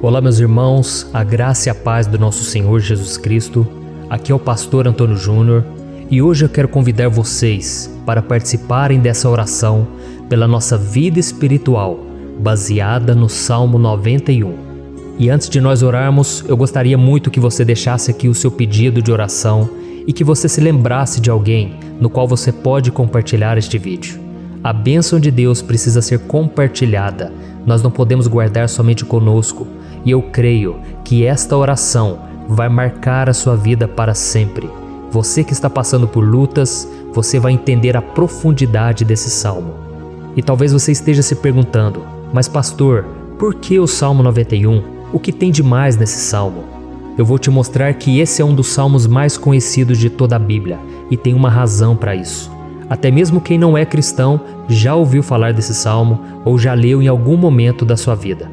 Olá, meus irmãos, a graça e a paz do nosso Senhor Jesus Cristo. Aqui é o pastor Antônio Júnior e hoje eu quero convidar vocês para participarem dessa oração pela nossa vida espiritual, baseada no Salmo 91. E antes de nós orarmos, eu gostaria muito que você deixasse aqui o seu pedido de oração e que você se lembrasse de alguém no qual você pode compartilhar este vídeo. A bênção de Deus precisa ser compartilhada, nós não podemos guardar somente conosco. E eu creio que esta oração vai marcar a sua vida para sempre. Você que está passando por lutas, você vai entender a profundidade desse salmo. E talvez você esteja se perguntando, mas pastor, por que o Salmo 91? O que tem de mais nesse salmo? Eu vou te mostrar que esse é um dos salmos mais conhecidos de toda a Bíblia e tem uma razão para isso. Até mesmo quem não é cristão já ouviu falar desse salmo ou já leu em algum momento da sua vida.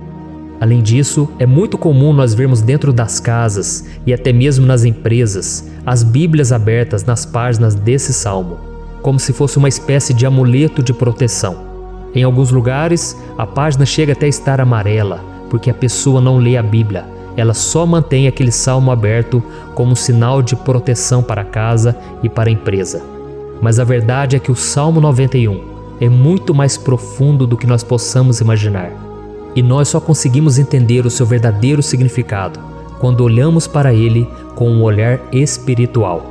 Além disso, é muito comum nós vermos dentro das casas e até mesmo nas empresas as Bíblias abertas nas páginas desse salmo, como se fosse uma espécie de amuleto de proteção. Em alguns lugares, a página chega até a estar amarela, porque a pessoa não lê a Bíblia, ela só mantém aquele salmo aberto como um sinal de proteção para a casa e para a empresa. Mas a verdade é que o Salmo 91 é muito mais profundo do que nós possamos imaginar. E nós só conseguimos entender o seu verdadeiro significado quando olhamos para ele com um olhar espiritual.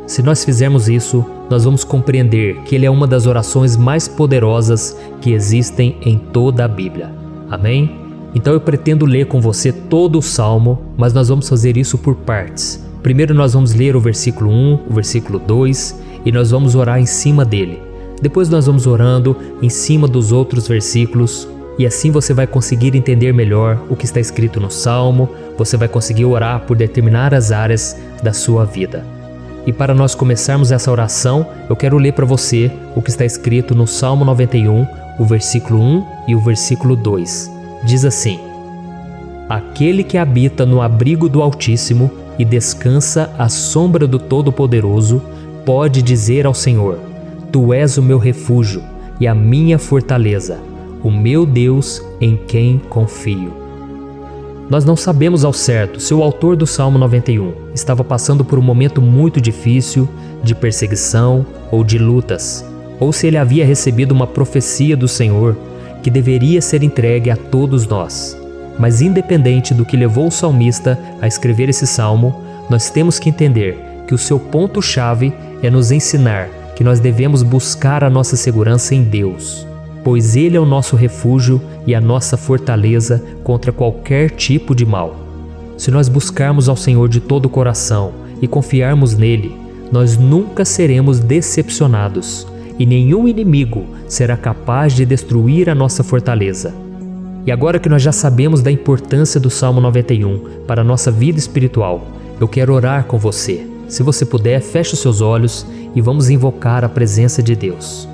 Se nós fizermos isso, nós vamos compreender que ele é uma das orações mais poderosas que existem em toda a Bíblia. Amém? Então eu pretendo ler com você todo o Salmo, mas nós vamos fazer isso por partes. Primeiro nós vamos ler o versículo 1, o versículo 2 e nós vamos orar em cima dele. Depois nós vamos orando em cima dos outros versículos. E assim você vai conseguir entender melhor o que está escrito no Salmo, você vai conseguir orar por determinadas áreas da sua vida. E para nós começarmos essa oração, eu quero ler para você o que está escrito no Salmo 91, o versículo 1 e o versículo 2. Diz assim: Aquele que habita no abrigo do Altíssimo e descansa à sombra do Todo-Poderoso, pode dizer ao Senhor: Tu és o meu refúgio e a minha fortaleza, o meu Deus em quem confio. Nós não sabemos ao certo se o autor do Salmo 91 estava passando por um momento muito difícil, de perseguição ou de lutas, ou se ele havia recebido uma profecia do Senhor que deveria ser entregue a todos nós. Mas independente do que levou o salmista a escrever esse salmo, nós temos que entender que o seu ponto-chave é nos ensinar que nós devemos buscar a nossa segurança em Deus, pois Ele é o nosso refúgio e a nossa fortaleza contra qualquer tipo de mal. Se nós buscarmos ao Senhor de todo o coração e confiarmos nele, nós nunca seremos decepcionados e nenhum inimigo será capaz de destruir a nossa fortaleza. E agora que nós já sabemos da importância do Salmo 91 para a nossa vida espiritual, eu quero orar com você. Se você puder, feche os seus olhos e vamos invocar a presença de Deus.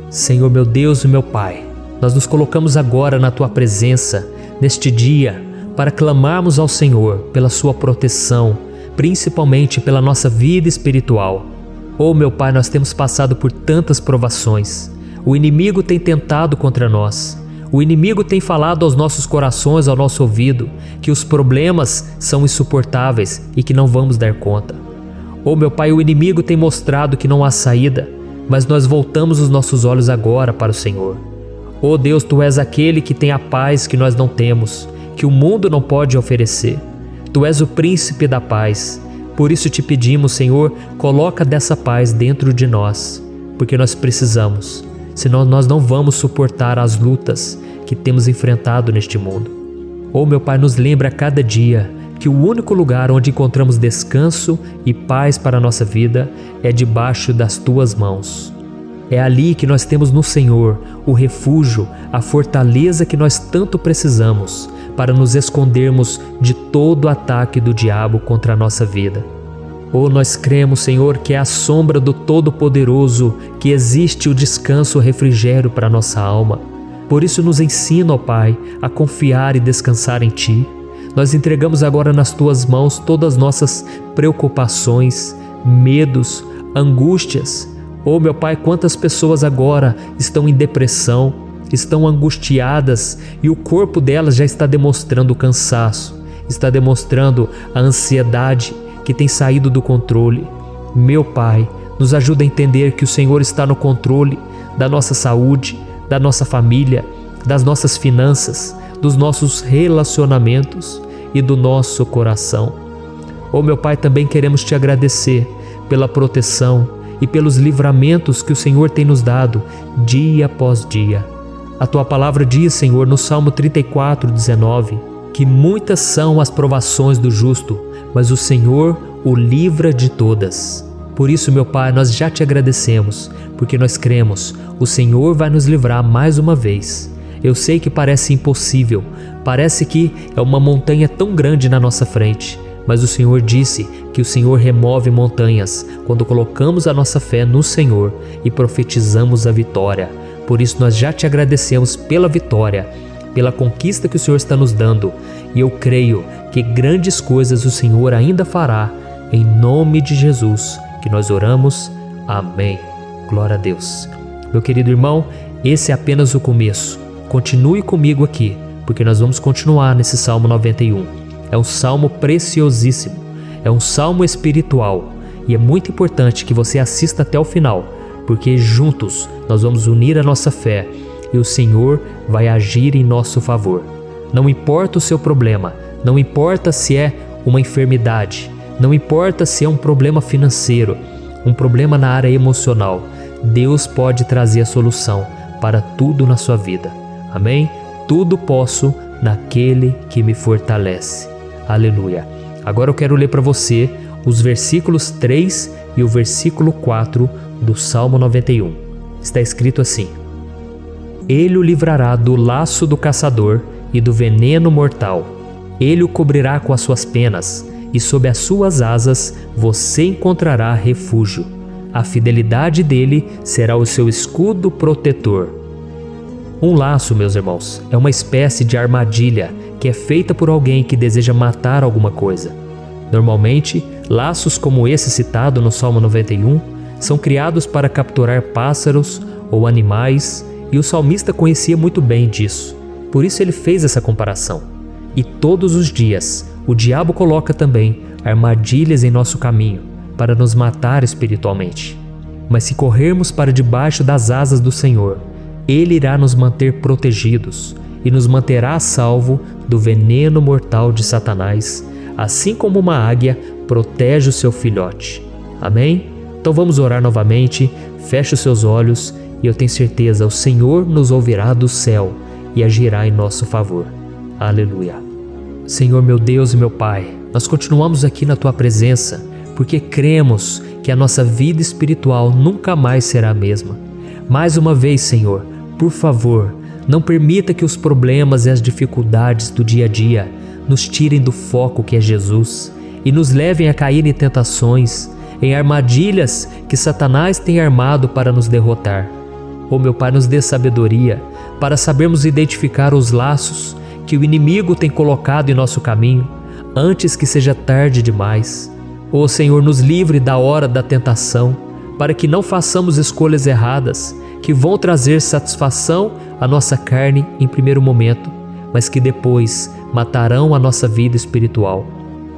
Senhor meu Deus e meu Pai, nós nos colocamos agora na Tua presença, neste dia, para clamarmos ao Senhor pela Sua proteção, principalmente pela nossa vida espiritual. Oh meu Pai, nós temos passado por tantas provações. O inimigo tem tentado contra nós. O inimigo tem falado aos nossos corações, ao nosso ouvido, que os problemas são insuportáveis e que não vamos dar conta. Oh meu Pai, o inimigo tem mostrado que não há saída, mas nós voltamos os nossos olhos agora para o Senhor. Oh Deus, Tu és aquele que tem a paz que nós não temos, que o mundo não pode oferecer. Tu és o príncipe da paz. Por isso te pedimos, Senhor, coloca dessa paz dentro de nós, porque nós precisamos, senão nós não vamos suportar as lutas que temos enfrentado neste mundo. Oh meu Pai, nos lembra a cada dia que o único lugar onde encontramos descanso e paz para a nossa vida é debaixo das Tuas mãos. É ali que nós temos no Senhor o refúgio, a fortaleza que nós tanto precisamos para nos escondermos de todo ataque do diabo contra a nossa vida. Oh, nós cremos, Senhor, que é à sombra do Todo-Poderoso que existe o descanso, o refrigério para a nossa alma. Por isso nos ensina, ó Pai, a confiar e descansar em Ti. Nós entregamos agora nas Tuas mãos todas as nossas preocupações, medos, angústias. Oh meu Pai, quantas pessoas agora estão em depressão, estão angustiadas e o corpo delas já está demonstrando o cansaço, está demonstrando a ansiedade que tem saído do controle. Meu Pai, nos ajuda a entender que o Senhor está no controle da nossa saúde, da nossa família, das nossas finanças, dos nossos relacionamentos e do nosso coração. Oh, meu Pai, também queremos te agradecer pela proteção e pelos livramentos que o Senhor tem nos dado dia após dia. A tua palavra diz, Senhor, no Salmo 34:19, que muitas são as provações do justo, mas o Senhor o livra de todas. Por isso, meu Pai, nós já te agradecemos, porque nós cremos, o Senhor vai nos livrar mais uma vez. Eu sei que parece impossível, parece que é uma montanha tão grande na nossa frente, mas o Senhor disse que o Senhor remove montanhas quando colocamos a nossa fé no Senhor e profetizamos a vitória. Por isso nós já te agradecemos pela vitória, pela conquista que o Senhor está nos dando, e eu creio que grandes coisas o Senhor ainda fará. Em nome de Jesus que nós oramos. Amém. Glória a Deus. Meu querido irmão, esse é apenas o começo. Continue comigo aqui, porque nós vamos continuar nesse Salmo 91. É um salmo preciosíssimo, é um salmo espiritual, e é muito importante que você assista até o final, porque juntos nós vamos unir a nossa fé e o Senhor vai agir em nosso favor. Não importa o seu problema, não importa se é uma enfermidade, não importa se é um problema financeiro, um problema na área emocional, Deus pode trazer a solução para tudo na sua vida. Amém? Tudo posso naquele que me fortalece. Aleluia. Agora eu quero ler para você os versículos 3 e o versículo 4 do Salmo 91. Está escrito assim: Ele o livrará do laço do caçador e do veneno mortal. Ele o cobrirá com as suas penas, e sob as suas asas você encontrará refúgio. A fidelidade dele será o seu escudo protetor. Um laço, meus irmãos, é uma espécie de armadilha que é feita por alguém que deseja matar alguma coisa. Normalmente, laços como esse citado no Salmo 91 são criados para capturar pássaros ou animais, e o salmista conhecia muito bem disso. Por isso ele fez essa comparação. E todos os dias, o diabo coloca também armadilhas em nosso caminho para nos matar espiritualmente. Mas se corrermos para debaixo das asas do Senhor, Ele irá nos manter protegidos e nos manterá a salvo do veneno mortal de Satanás, assim como uma águia protege o seu filhote. Amém? Então vamos orar novamente, feche os seus olhos e eu tenho certeza, o Senhor nos ouvirá do céu e agirá em nosso favor. Aleluia. Senhor, meu Deus e meu Pai, nós continuamos aqui na Tua presença porque cremos que a nossa vida espiritual nunca mais será a mesma. Mais uma vez, Senhor, por favor, não permita que os problemas e as dificuldades do dia a dia nos tirem do foco que é Jesus e nos levem a cair em tentações, em armadilhas que Satanás tem armado para nos derrotar. Oh, meu Pai, nos dê sabedoria para sabermos identificar os laços que o inimigo tem colocado em nosso caminho antes que seja tarde demais. Oh, Senhor, nos livre da hora da tentação, para que não façamos escolhas erradas que vão trazer satisfação à nossa carne em primeiro momento, mas que depois matarão a nossa vida espiritual.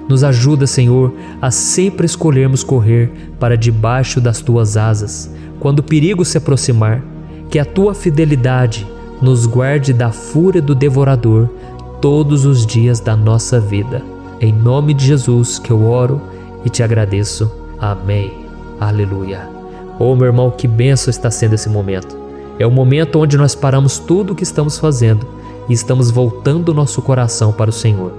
Nos ajuda, Senhor, a sempre escolhermos correr para debaixo das Tuas asas, quando o perigo se aproximar, que a Tua fidelidade nos guarde da fúria do devorador todos os dias da nossa vida. Em nome de Jesus que eu oro e te agradeço. Amém. Aleluia. Oh, meu irmão, que bênção está sendo esse momento. É o momento onde nós paramos tudo o que estamos fazendo e estamos voltando o nosso coração para o Senhor.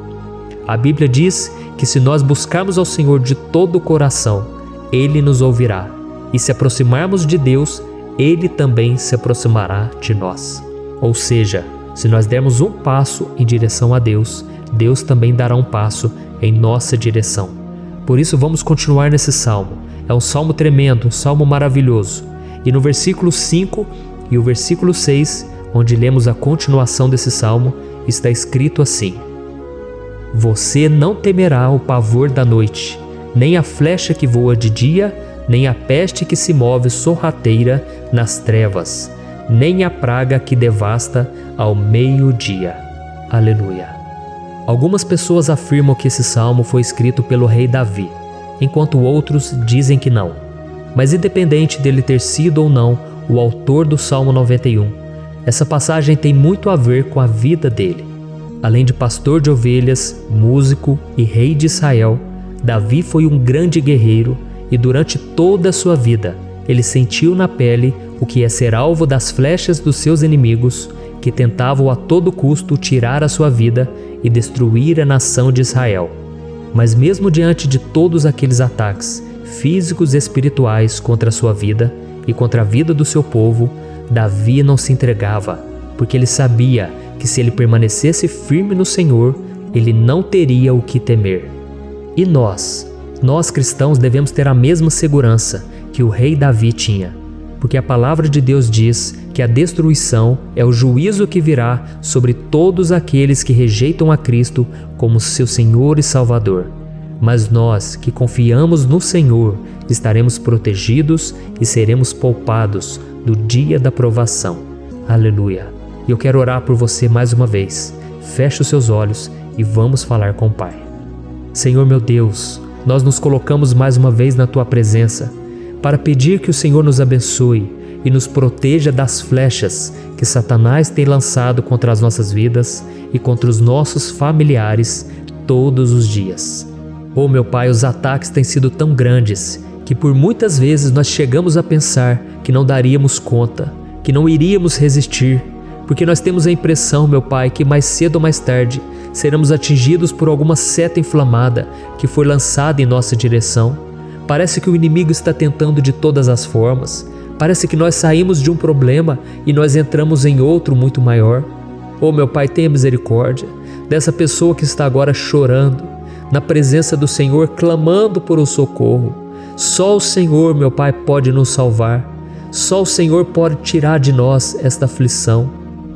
A Bíblia diz que se nós buscarmos ao Senhor de todo o coração, Ele nos ouvirá. E se aproximarmos de Deus, Ele também se aproximará de nós. Ou seja, se nós dermos um passo em direção a Deus, Deus também dará um passo em nossa direção. Por isso vamos continuar nesse salmo. É um salmo tremendo, um salmo maravilhoso. E no versículo 5 e o versículo 6, onde lemos a continuação desse salmo, está escrito assim: Você não temerá o pavor da noite, nem a flecha que voa de dia, nem a peste que se move sorrateira nas trevas. nem a praga que devasta ao meio-dia. Aleluia. Algumas pessoas afirmam que esse salmo foi escrito pelo rei Davi, enquanto outros dizem que não. Mas independente dele ter sido ou não o autor do Salmo 91, essa passagem tem muito a ver com a vida dele. Além de pastor de ovelhas, músico e rei de Israel, Davi foi um grande guerreiro e durante toda a sua vida ele sentiu na pele o que é ser alvo das flechas dos seus inimigos que tentavam a todo custo tirar a sua vida e destruir a nação de Israel. Mas mesmo diante de todos aqueles ataques físicos e espirituais contra a sua vida e contra a vida do seu povo, Davi não se entregava, porque ele sabia que se ele permanecesse firme no Senhor, ele não teria o que temer. E nós cristãos devemos ter a mesma segurança que o rei Davi tinha, porque a palavra de Deus diz que a destruição é o juízo que virá sobre todos aqueles que rejeitam a Cristo como seu Senhor e Salvador. Mas nós que confiamos no Senhor estaremos protegidos e seremos poupados do dia da provação. Aleluia! E eu quero orar por você mais uma vez. Feche os seus olhos e vamos falar com o Pai. Senhor meu Deus, nós nos colocamos mais uma vez na Tua presença para pedir que o Senhor nos abençoe e nos proteja das flechas que Satanás tem lançado contra as nossas vidas e contra os nossos familiares todos os dias. Oh meu Pai, os ataques têm sido tão grandes que por muitas vezes nós chegamos a pensar que não daríamos conta, que não iríamos resistir, porque nós temos a impressão, meu Pai, que mais cedo ou mais tarde seremos atingidos por alguma seta inflamada que foi lançada em nossa direção. Parece que o inimigo está tentando de todas as formas. Parece que nós saímos de um problema e nós entramos em outro muito maior. Oh meu Pai, tenha misericórdia dessa pessoa que está agora chorando, na presença do Senhor, clamando por um socorro. Só o Senhor, meu Pai, pode nos salvar. Só o Senhor pode tirar de nós esta aflição.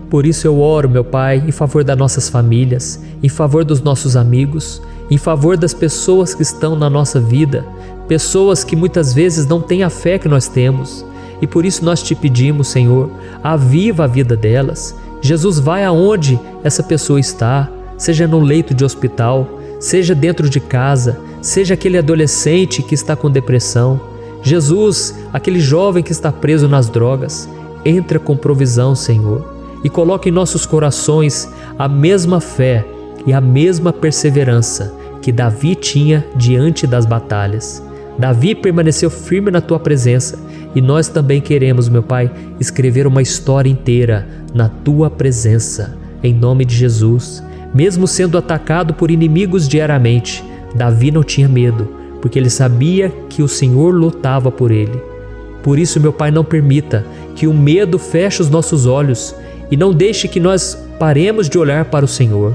Por isso eu oro, meu Pai, em favor das nossas famílias, em favor dos nossos amigos, em favor das pessoas que estão na nossa vida, pessoas que muitas vezes não têm a fé que nós temos. E por isso nós te pedimos, Senhor, aviva a vida delas. Jesus, vai aonde essa pessoa está, seja no leito de hospital, seja dentro de casa, seja aquele adolescente que está com depressão. Jesus, aquele jovem que está preso nas drogas, entra com provisão, Senhor, e coloca em nossos corações a mesma fé e a mesma perseverança que Davi tinha diante das batalhas. Davi permaneceu firme na Tua presença e nós também queremos, meu Pai, escrever uma história inteira na Tua presença, em nome de Jesus. Mesmo sendo atacado por inimigos diariamente, Davi não tinha medo, porque ele sabia que o Senhor lutava por ele. Por isso, meu Pai, não permita que o medo feche os nossos olhos e não deixe que nós paremos de olhar para o Senhor.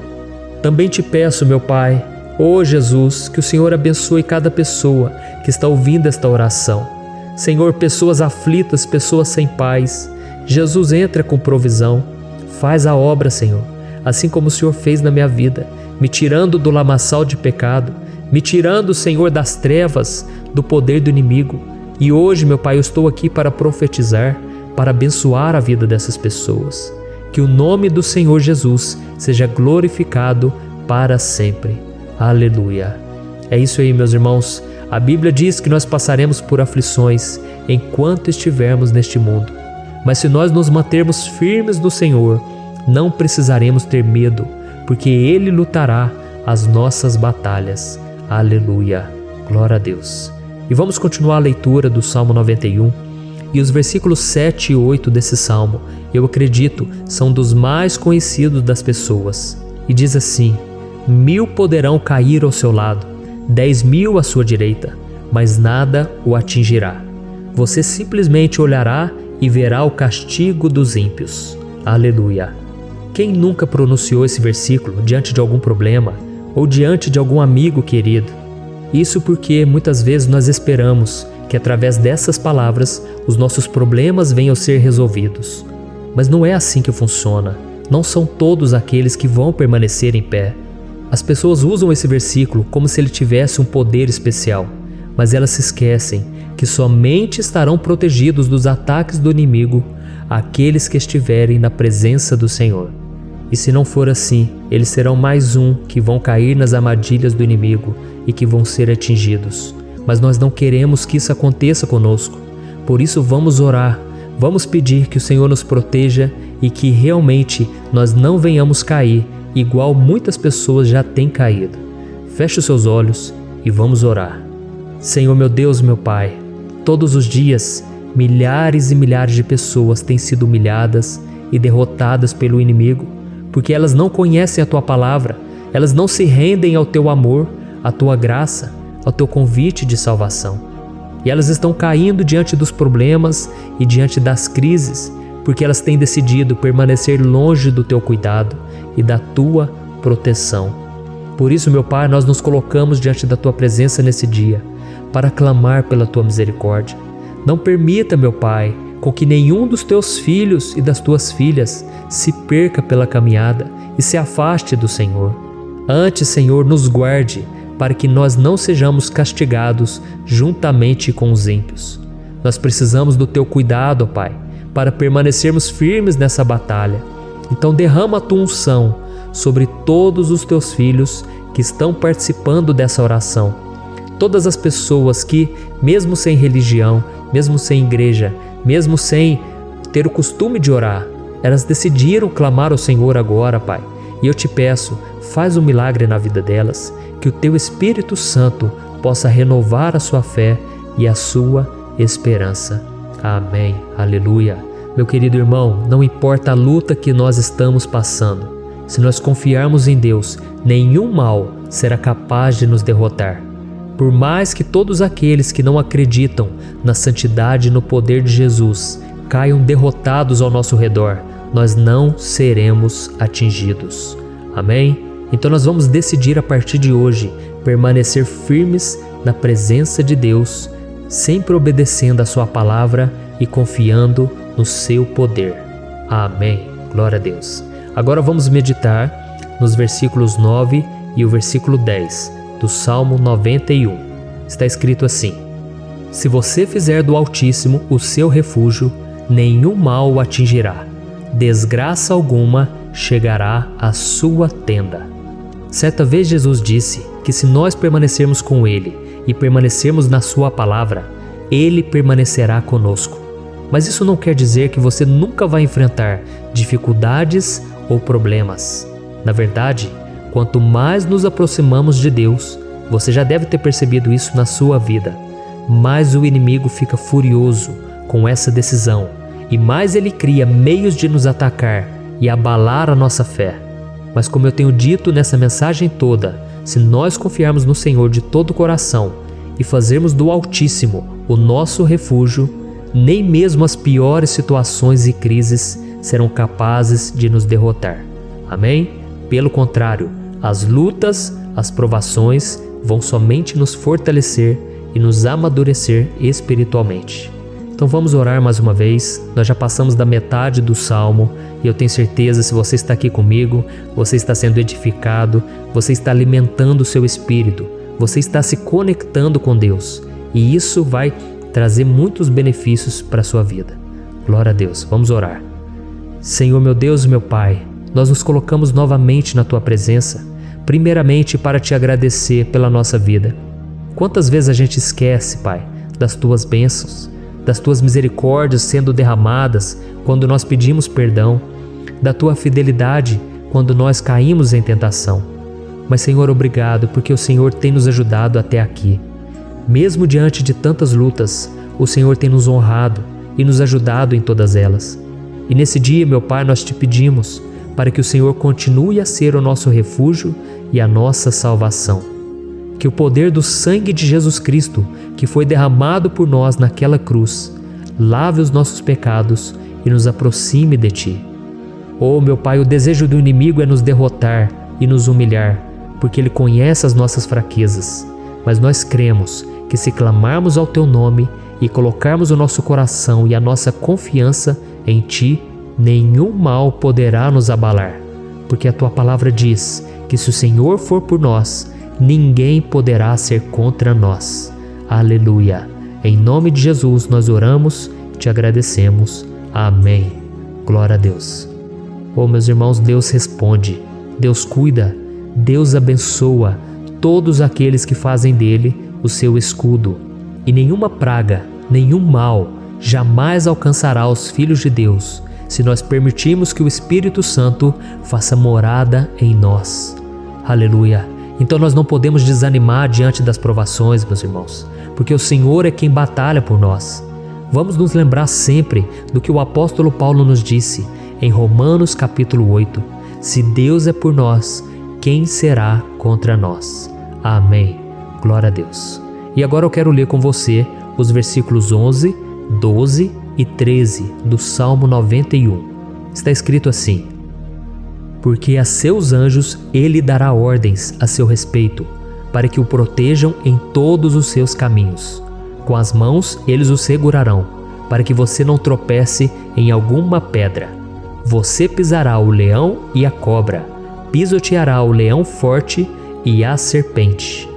Também te peço, meu Pai, ó Jesus, que o Senhor abençoe cada pessoa que está ouvindo esta oração. Senhor, pessoas aflitas, pessoas sem paz. Jesus, entra com provisão. Faz a obra, Senhor, assim como o Senhor fez na minha vida, me tirando do lamaçal de pecado, me tirando, Senhor, das trevas, do poder do inimigo. E hoje, meu Pai, eu estou aqui para profetizar, para abençoar a vida dessas pessoas. Que o nome do Senhor Jesus seja glorificado para sempre. Aleluia. É isso aí, meus irmãos. A Bíblia diz que nós passaremos por aflições enquanto estivermos neste mundo. Mas se nós nos mantermos firmes no Senhor, não precisaremos ter medo, porque Ele lutará as nossas batalhas. Aleluia. Glória a Deus. E vamos continuar a leitura do Salmo 91. E os versículos 7 e 8 desse Salmo, eu acredito, são dos mais conhecidos das pessoas. E diz assim: 1000 poderão cair ao seu lado, 10.000 à sua direita, mas nada o atingirá. Você simplesmente olhará e verá o castigo dos ímpios. Aleluia. Quem nunca pronunciou esse versículo diante de algum problema ou diante de algum amigo querido? Isso porque muitas vezes nós esperamos que através dessas palavras os nossos problemas venham a ser resolvidos. Mas não é assim que funciona. Não são todos aqueles que vão permanecer em pé. As pessoas usam esse versículo como se ele tivesse um poder especial, mas elas se esquecem que somente estarão protegidos dos ataques do inimigo àqueles que estiverem na presença do Senhor. E se não for assim, eles serão mais um que vão cair nas armadilhas do inimigo e que vão ser atingidos. Mas nós não queremos que isso aconteça conosco. Por isso vamos orar, vamos pedir que o Senhor nos proteja e que realmente nós não venhamos cair, igual muitas pessoas já têm caído. Feche os seus olhos e vamos orar. Senhor meu Deus, meu Pai, todos os dias, milhares e milhares de pessoas têm sido humilhadas e derrotadas pelo inimigo, porque elas não conhecem a Tua palavra, elas não se rendem ao Teu amor, à Tua graça, ao Teu convite de salvação. E elas estão caindo diante dos problemas e diante das crises, porque elas têm decidido permanecer longe do Teu cuidado e da Tua proteção. Por isso, meu Pai, nós nos colocamos diante da Tua presença nesse dia, para clamar pela Tua misericórdia. Não permita, meu Pai, com que nenhum dos Teus filhos e das Tuas filhas se perca pela caminhada e se afaste do Senhor. Antes, Senhor, nos guarde, para que nós não sejamos castigados juntamente com os ímpios. Nós precisamos do Teu cuidado, ó Pai, para permanecermos firmes nessa batalha. Então derrama a Tua unção sobre todos os Teus filhos que estão participando dessa oração. Todas as pessoas que, mesmo sem religião, mesmo sem igreja, mesmo sem ter o costume de orar, elas decidiram clamar ao Senhor agora, Pai. E eu te peço, faz um milagre na vida delas, que o Teu Espírito Santo possa renovar a sua fé e a sua esperança. Amém. Aleluia. Meu querido irmão, não importa a luta que nós estamos passando, se nós confiarmos em Deus, nenhum mal será capaz de nos derrotar. Por mais que todos aqueles que não acreditam na santidade e no poder de Jesus caiam derrotados ao nosso redor, nós não seremos atingidos. Amém? Então nós vamos decidir a partir de hoje permanecer firmes na presença de Deus, sempre obedecendo a Sua palavra e confiando no Seu poder. Amém. Glória a Deus. Agora vamos meditar nos versículos 9 e o versículo 10 do Salmo 91. Está escrito assim: Se você fizer do Altíssimo o seu refúgio, nenhum mal o atingirá, desgraça alguma chegará à sua tenda. Certa vez Jesus disse que se nós permanecermos com Ele e permanecermos na Sua palavra, Ele permanecerá conosco. Mas isso não quer dizer que você nunca vai enfrentar dificuldades ou problemas. Na verdade, quanto mais nos aproximamos de Deus, você já deve ter percebido isso na sua vida, mais o inimigo fica furioso com essa decisão e mais ele cria meios de nos atacar e abalar a nossa fé. Mas como eu tenho dito nessa mensagem toda, se nós confiarmos no Senhor de todo o coração e fazermos do Altíssimo o nosso refúgio, nem mesmo as piores situações e crises serão capazes de nos derrotar. Amém? Pelo contrário, as lutas, as provações vão somente nos fortalecer e nos amadurecer espiritualmente. Então vamos orar mais uma vez. Nós já passamos da metade do Salmo e eu tenho certeza, se você está aqui comigo, você está sendo edificado, você está alimentando o seu espírito, você está se conectando com Deus e isso vai trazer muitos benefícios para a sua vida. Glória a Deus. Vamos orar. Senhor meu Deus e meu Pai, nós nos colocamos novamente na Tua presença, primeiramente para Te agradecer pela nossa vida. Quantas vezes a gente esquece, Pai, das Tuas bênçãos, das Tuas misericórdias sendo derramadas quando nós pedimos perdão, da Tua fidelidade quando nós caímos em tentação. Mas Senhor, obrigado porque o Senhor tem nos ajudado até aqui. Mesmo diante de tantas lutas, o Senhor tem nos honrado e nos ajudado em todas elas. E nesse dia, meu Pai, nós Te pedimos para que o Senhor continue a ser o nosso refúgio e a nossa salvação. Que o poder do sangue de Jesus Cristo, que foi derramado por nós naquela cruz, lave os nossos pecados e nos aproxime de Ti. Oh, meu Pai, o desejo do inimigo é nos derrotar e nos humilhar, porque ele conhece as nossas fraquezas. Mas nós cremos que se clamarmos ao Teu nome e colocarmos o nosso coração e a nossa confiança em Ti, nenhum mal poderá nos abalar, porque a Tua palavra diz que se o Senhor for por nós, ninguém poderá ser contra nós. Aleluia! Em nome de Jesus nós oramos, Te agradecemos. Amém. Glória a Deus. Oh, meus irmãos, Deus responde, Deus cuida, Deus abençoa todos aqueles que fazem dele o seu escudo. E nenhuma praga, nenhum mal jamais alcançará os filhos de Deus, se nós permitirmos que o Espírito Santo faça morada em nós. Aleluia! Então nós não podemos desanimar diante das provações, meus irmãos, porque o Senhor é quem batalha por nós. Vamos nos lembrar sempre do que o apóstolo Paulo nos disse em Romanos capítulo 8. Se Deus é por nós, quem será contra nós? Amém. Glória a Deus. E agora eu quero ler com você os versículos 11, 12 e 13 do Salmo 91. Está escrito assim: porque a seus anjos ele dará ordens a seu respeito, para que o protejam em todos os seus caminhos. Com as mãos eles o segurarão, para que você não tropece em alguma pedra. Você pisará o leão e a cobra, pisoteará o leão forte e a serpente.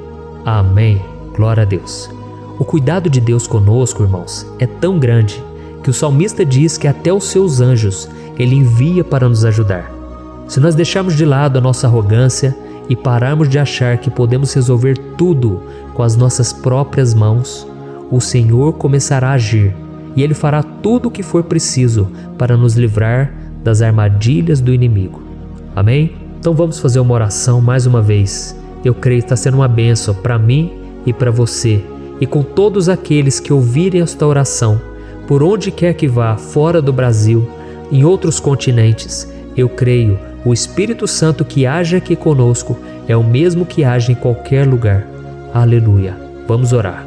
Amém. Glória a Deus. O cuidado de Deus conosco, irmãos, é tão grande que o salmista diz que até os seus anjos ele envia para nos ajudar. Se nós deixarmos de lado a nossa arrogância e pararmos de achar que podemos resolver tudo com as nossas próprias mãos, o Senhor começará a agir e Ele fará tudo o que for preciso para nos livrar das armadilhas do inimigo. Amém? Então vamos fazer uma oração mais uma vez. Eu creio que está sendo uma bênção para mim e para você, e com todos aqueles que ouvirem esta oração, por onde quer que vá, fora do Brasil, em outros continentes. Eu creio, o Espírito Santo que age aqui conosco é o mesmo que age em qualquer lugar. Aleluia. Vamos orar.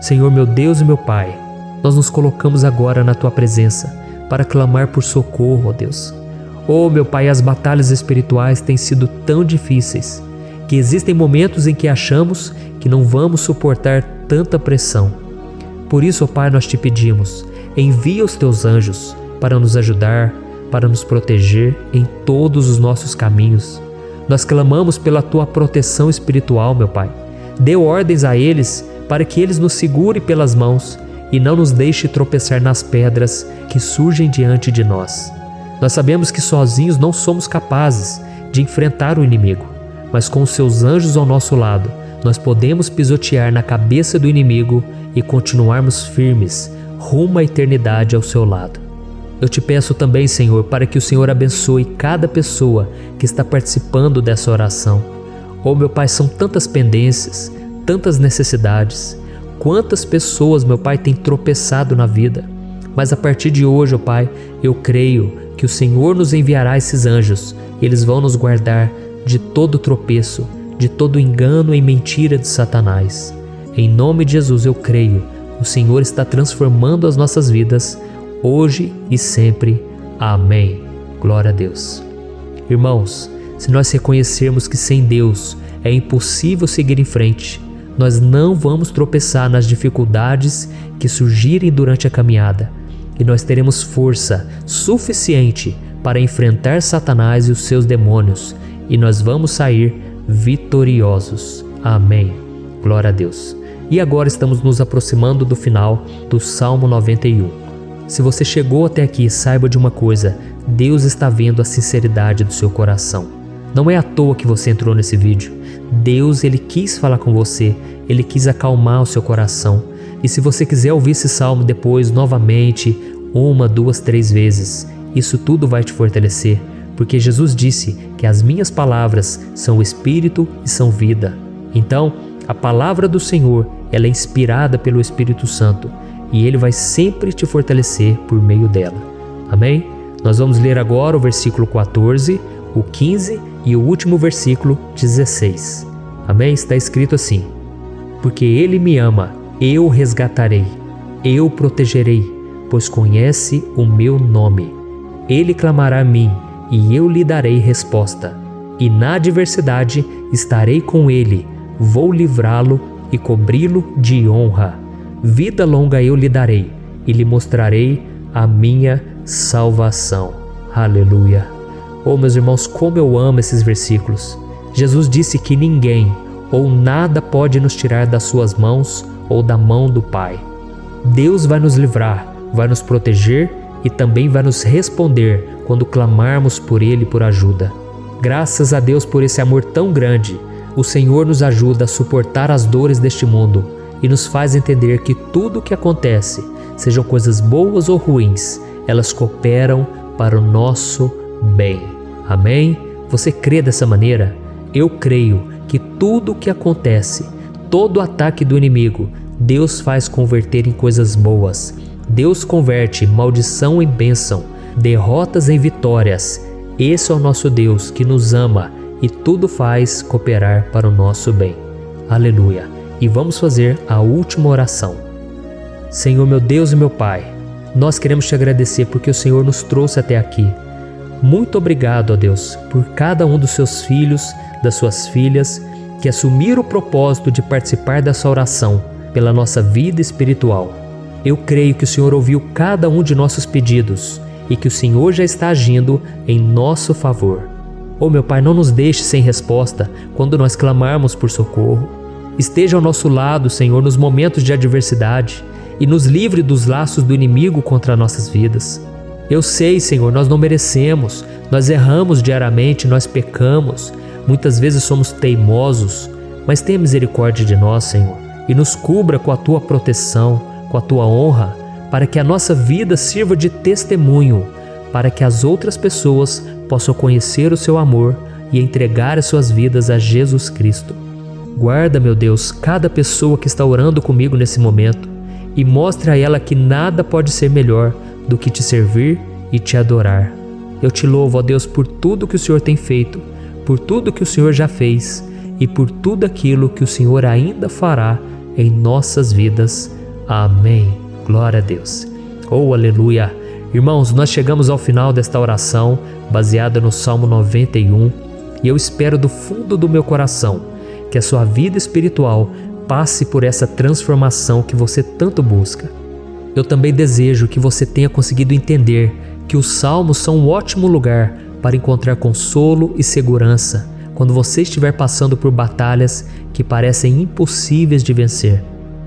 Senhor, meu Deus e meu Pai, nós nos colocamos agora na Tua presença para clamar por socorro, ó Deus. Oh, meu Pai, as batalhas espirituais têm sido tão difíceis que existem momentos em que achamos que não vamos suportar tanta pressão. Por isso, ó Pai, nós te pedimos, envia os Teus anjos para nos ajudar, para nos proteger em todos os nossos caminhos. Nós clamamos pela Tua proteção espiritual, meu Pai. Dê ordens a eles para que eles nos segurem pelas mãos e não nos deixe tropeçar nas pedras que surgem diante de nós. Nós sabemos que sozinhos não somos capazes de enfrentar o inimigo, mas com os Seus anjos ao nosso lado, nós podemos pisotear na cabeça do inimigo e continuarmos firmes rumo à eternidade ao Seu lado. Eu te peço também, Senhor, para que o Senhor abençoe cada pessoa que está participando dessa oração. Oh, meu Pai, são tantas pendências, tantas necessidades. Quantas pessoas, meu Pai, têm tropeçado na vida. Mas a partir de hoje, ó Pai, eu creio que o Senhor nos enviará esses anjos. Eles vão nos guardar de todo tropeço, de todo engano e mentira de Satanás. Em nome de Jesus eu creio, o Senhor está transformando as nossas vidas, hoje e sempre. Amém. Glória a Deus. Irmãos, se nós reconhecermos que sem Deus é impossível seguir em frente, nós não vamos tropeçar nas dificuldades que surgirem durante a caminhada, e nós teremos força suficiente para enfrentar Satanás e os seus demônios, e nós vamos sair vitoriosos. Amém. Glória a Deus. E agora estamos nos aproximando do final do Salmo 91. Se você chegou até aqui, saiba de uma coisa: Deus está vendo a sinceridade do seu coração. Não é à toa que você entrou nesse vídeo. Deus, Ele quis falar com você, Ele quis acalmar o seu coração. E se você quiser ouvir esse salmo depois, novamente, 1, 2, 3 vezes, isso tudo vai te fortalecer, porque Jesus disse que as minhas palavras são espírito e são vida. Então, a palavra do Senhor, ela é inspirada pelo Espírito Santo, e Ele vai sempre te fortalecer por meio dela. Amém? Nós vamos ler agora o versículo 14, o 15 e o último versículo 16. Amém? Está escrito assim: porque Ele me ama, eu o resgatarei, eu o protegerei, pois conhece o meu nome. Ele clamará a mim, e eu lhe darei resposta. E na adversidade estarei com ele, vou livrá-lo e cobri-lo de honra. Vida longa eu lhe darei, e lhe mostrarei a minha salvação. Aleluia! Oh, meus irmãos, como eu amo esses versículos. Jesus disse que ninguém ou nada pode nos tirar das suas mãos ou da mão do Pai. Deus vai nos livrar, vai nos proteger e também vai nos responder quando clamarmos por Ele por ajuda. Graças a Deus por esse amor tão grande, o Senhor nos ajuda a suportar as dores deste mundo e nos faz entender que tudo o que acontece, sejam coisas boas ou ruins, elas cooperam para o nosso bem. Amém? Você crê dessa maneira? Eu creio que tudo o que acontece, todo ataque do inimigo, Deus faz converter em coisas boas. Deus converte maldição em bênção, derrotas em vitórias. Esse é o nosso Deus que nos ama e tudo faz cooperar para o nosso bem. Aleluia! E vamos fazer a última oração. Senhor, meu Deus e meu Pai, nós queremos te agradecer porque o Senhor nos trouxe até aqui. Muito obrigado, ó Deus, por cada um dos seus filhos, das suas filhas, que assumiram o propósito de participar dessa oração pela nossa vida espiritual. Eu creio que o Senhor ouviu cada um de nossos pedidos e que o Senhor já está agindo em nosso favor. Oh meu Pai, não nos deixe sem resposta quando nós clamarmos por socorro. Esteja ao nosso lado, Senhor, nos momentos de adversidade e nos livre dos laços do inimigo contra nossas vidas. Eu sei, Senhor, nós não merecemos, nós erramos diariamente, nós pecamos, muitas vezes somos teimosos, mas tenha misericórdia de nós, Senhor, e nos cubra com a Tua proteção, com a Tua honra, para que a nossa vida sirva de testemunho, para que as outras pessoas possam conhecer o Seu amor e entregar as suas vidas a Jesus Cristo. Guarda, meu Deus, cada pessoa que está orando comigo nesse momento e mostre a ela que nada pode ser melhor do que te servir e te adorar. Eu te louvo, ó Deus, por tudo que o Senhor tem feito, por tudo que o Senhor já fez e por tudo aquilo que o Senhor ainda fará em nossas vidas. Amém. Glória a Deus. Oh, aleluia. Irmãos, nós chegamos ao final desta oração baseada no Salmo 91 e eu espero do fundo do meu coração que a sua vida espiritual passe por essa transformação que você tanto busca. Eu também desejo que você tenha conseguido entender que os salmos são um ótimo lugar para encontrar consolo e segurança quando você estiver passando por batalhas que parecem impossíveis de vencer.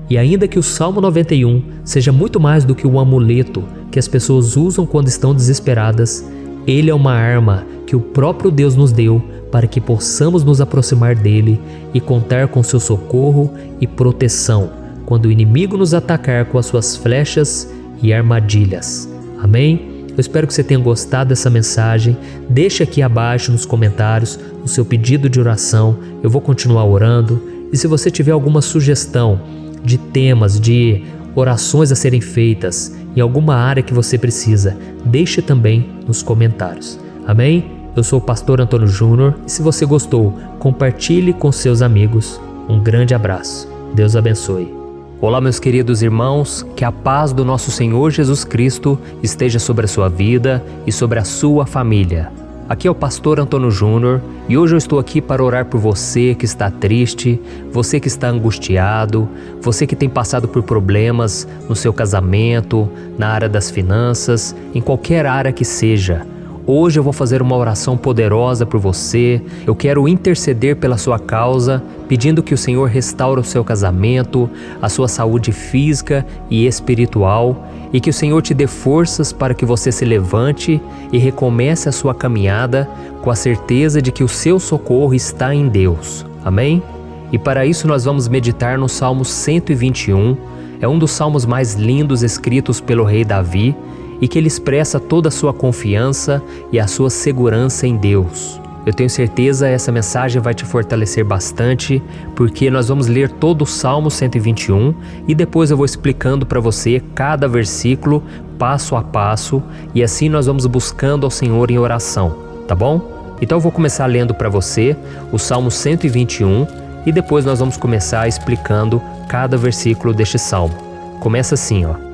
E ainda que o Salmo 91 seja muito mais do que um amuleto que as pessoas usam quando estão desesperadas, ele é uma arma que o próprio Deus nos deu para que possamos nos aproximar dele e contar com seu socorro e proteção quando o inimigo nos atacar com as suas flechas e armadilhas. Amém? Eu espero que você tenha gostado dessa mensagem. Deixe aqui abaixo nos comentários o seu pedido de oração. Eu vou continuar orando. E se você tiver alguma sugestão de temas, de orações a serem feitas em alguma área que você precisa, deixe também nos comentários. Amém? Eu sou o pastor Antônio Júnior e se você gostou, compartilhe com seus amigos. Um grande abraço. Deus abençoe. Olá, meus queridos irmãos, que a paz do nosso Senhor Jesus Cristo esteja sobre a sua vida e sobre a sua família. Aqui é o pastor Antônio Júnior e hoje eu estou aqui para orar por você que está triste, você que está angustiado, você que tem passado por problemas no seu casamento, na área das finanças, em qualquer área que seja. Hoje eu vou fazer uma oração poderosa por você. Eu quero interceder pela sua causa, pedindo que o Senhor restaure o seu casamento, a sua saúde física e espiritual, e que o Senhor te dê forças para que você se levante e recomece a sua caminhada com a certeza de que o seu socorro está em Deus. Amém? E para isso nós vamos meditar no Salmo 121. É um dos salmos mais lindos escritos pelo rei Davi, e que ele expressa toda a sua confiança e a sua segurança em Deus. Eu tenho certeza essa mensagem vai te fortalecer bastante, porque nós vamos ler todo o Salmo 121 e depois eu vou explicando para você cada versículo, passo a passo, e assim nós vamos buscando ao Senhor em oração, tá bom? Então eu vou começar lendo para você o Salmo 121 e depois nós vamos começar explicando cada versículo deste salmo. Começa assim, ó.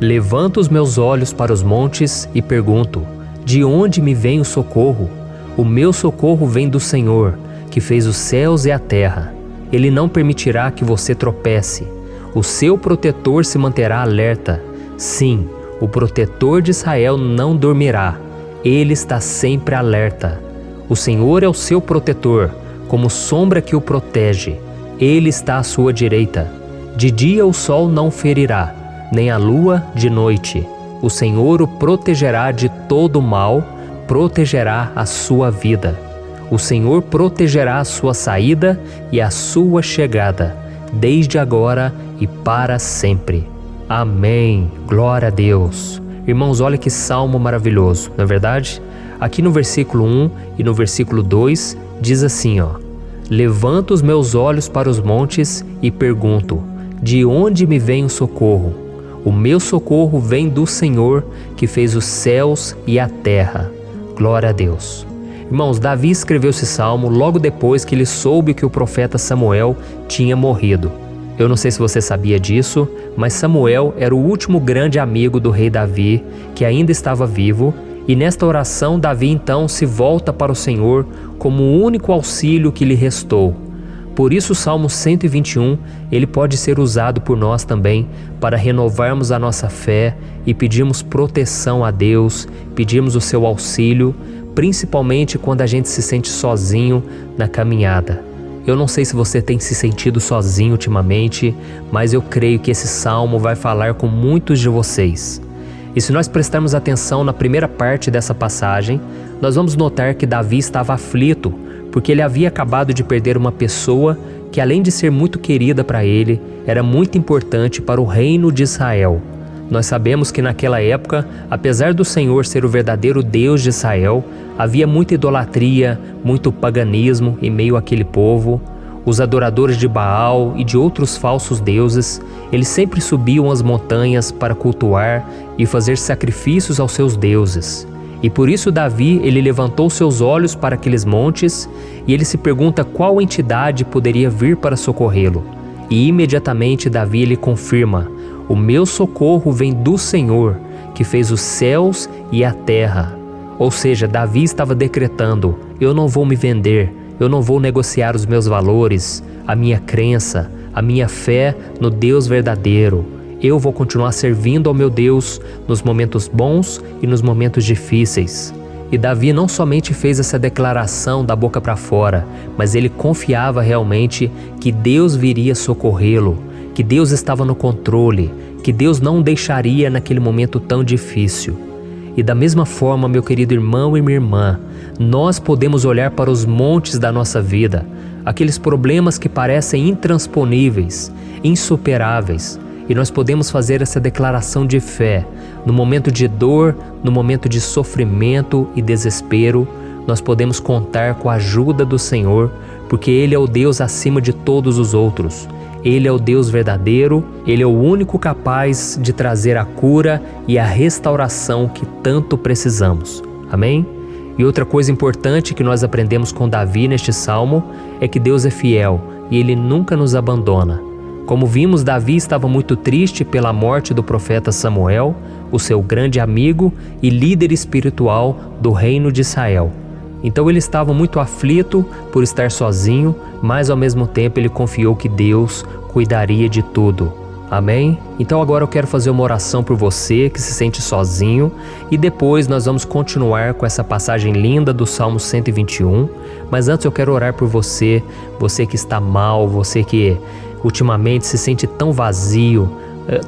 Levanto os meus olhos para os montes e pergunto: de onde me vem o socorro? O meu socorro vem do Senhor, que fez os céus e a terra. Ele não permitirá que você tropece. O seu protetor se manterá alerta. Sim, o protetor de Israel não dormirá. Ele está sempre alerta. O Senhor é o seu protetor, como sombra que o protege. Ele está à sua direita. De dia o sol não ferirá, nem a lua de noite. O Senhor o protegerá de todo mal, protegerá a sua vida. O Senhor protegerá a sua saída e a sua chegada, desde agora e para sempre. Amém. Glória a Deus. Irmãos, olha que salmo maravilhoso, não é verdade? Aqui no versículo 1 e no versículo 2 diz assim, ó: Levanto os meus olhos para os montes e pergunto: de onde me vem o socorro? O meu socorro vem do Senhor, que fez os céus e a terra. Glória a Deus. Irmãos, Davi escreveu esse salmo logo depois que ele soube que o profeta Samuel tinha morrido. Eu não sei se você sabia disso, mas Samuel era o último grande amigo do rei Davi, que ainda estava vivo, e nesta oração Davi então se volta para o Senhor como o único auxílio que lhe restou. Por isso o Salmo 121, ele pode ser usado por nós também para renovarmos a nossa fé e pedirmos proteção a Deus, pedirmos o seu auxílio, principalmente quando a gente se sente sozinho na caminhada. Eu não sei se você tem se sentido sozinho ultimamente, mas eu creio que esse salmo vai falar com muitos de vocês. E se nós prestarmos atenção na primeira parte dessa passagem, nós vamos notar que Davi estava aflito, porque ele havia acabado de perder uma pessoa que, além de ser muito querida para ele, era muito importante para o reino de Israel. Nós sabemos que naquela época, apesar do Senhor ser o verdadeiro Deus de Israel, havia muita idolatria, muito paganismo em meio àquele povo. Os adoradores de Baal e de outros falsos deuses, eles sempre subiam as montanhas para cultuar e fazer sacrifícios aos seus deuses. E por isso Davi, ele levantou seus olhos para aqueles montes e ele se pergunta qual entidade poderia vir para socorrê-lo. E imediatamente Davi ele confirma: o meu socorro vem do Senhor, que fez os céus e a terra. Ou seja, Davi estava decretando: eu não vou me vender, eu não vou negociar os meus valores, a minha crença, a minha fé no Deus verdadeiro. Eu vou continuar servindo ao meu Deus nos momentos bons e nos momentos difíceis. E Davi não somente fez essa declaração da boca para fora, mas ele confiava realmente que Deus viria socorrê-lo, que Deus estava no controle, que Deus não o deixaria naquele momento tão difícil. E da mesma forma, meu querido irmão e minha irmã, nós podemos olhar para os montes da nossa vida, aqueles problemas que parecem intransponíveis, insuperáveis, e nós podemos fazer essa declaração de fé. No momento de dor, no momento de sofrimento e desespero, nós podemos contar com a ajuda do Senhor, porque Ele é o Deus acima de todos os outros. Ele é o Deus verdadeiro, Ele é o único capaz de trazer a cura e a restauração que tanto precisamos. Amém? E outra coisa importante que nós aprendemos com Davi neste salmo é que Deus é fiel e Ele nunca nos abandona. Como vimos, Davi estava muito triste pela morte do profeta Samuel, o seu grande amigo e líder espiritual do reino de Israel. Então ele estava muito aflito por estar sozinho, mas ao mesmo tempo ele confiou que Deus cuidaria de tudo. Amém? Então agora eu quero fazer uma oração por você que se sente sozinho e depois nós vamos continuar com essa passagem linda do Salmo 121. Mas antes eu quero orar por você, você que está mal, você que ultimamente se sente tão vazio,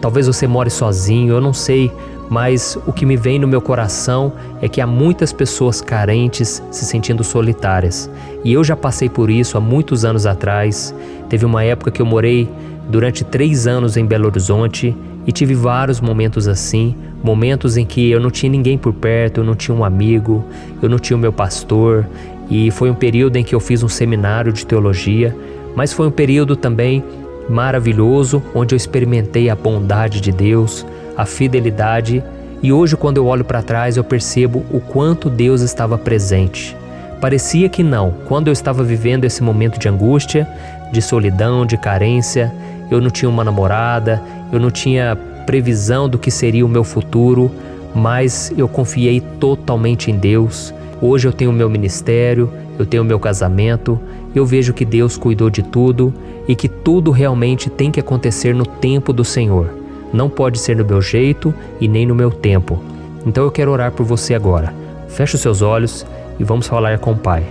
talvez você more sozinho, eu não sei, mas o que me vem no meu coração é que há muitas pessoas carentes se sentindo solitárias. E eu já passei por isso há muitos anos atrás. Teve uma época que eu morei durante 3 anos em Belo Horizonte e tive vários momentos assim, momentos em que eu não tinha ninguém por perto, eu não tinha um amigo, eu não tinha o meu pastor, e foi um período em que eu fiz um seminário de teologia, mas foi um período também maravilhoso, onde eu experimentei a bondade de Deus, a fidelidade, e hoje quando eu olho para trás eu percebo o quanto Deus estava presente. Parecia que não, quando eu estava vivendo esse momento de angústia, de solidão, de carência, eu não tinha uma namorada, eu não tinha previsão do que seria o meu futuro, mas eu confiei totalmente em Deus. Hoje eu tenho o meu ministério, eu tenho o meu casamento, eu vejo que Deus cuidou de tudo e que tudo realmente tem que acontecer no tempo do Senhor. Não pode ser no meu jeito e nem no meu tempo. Então eu quero orar por você agora. Feche os seus olhos e vamos falar com o Pai.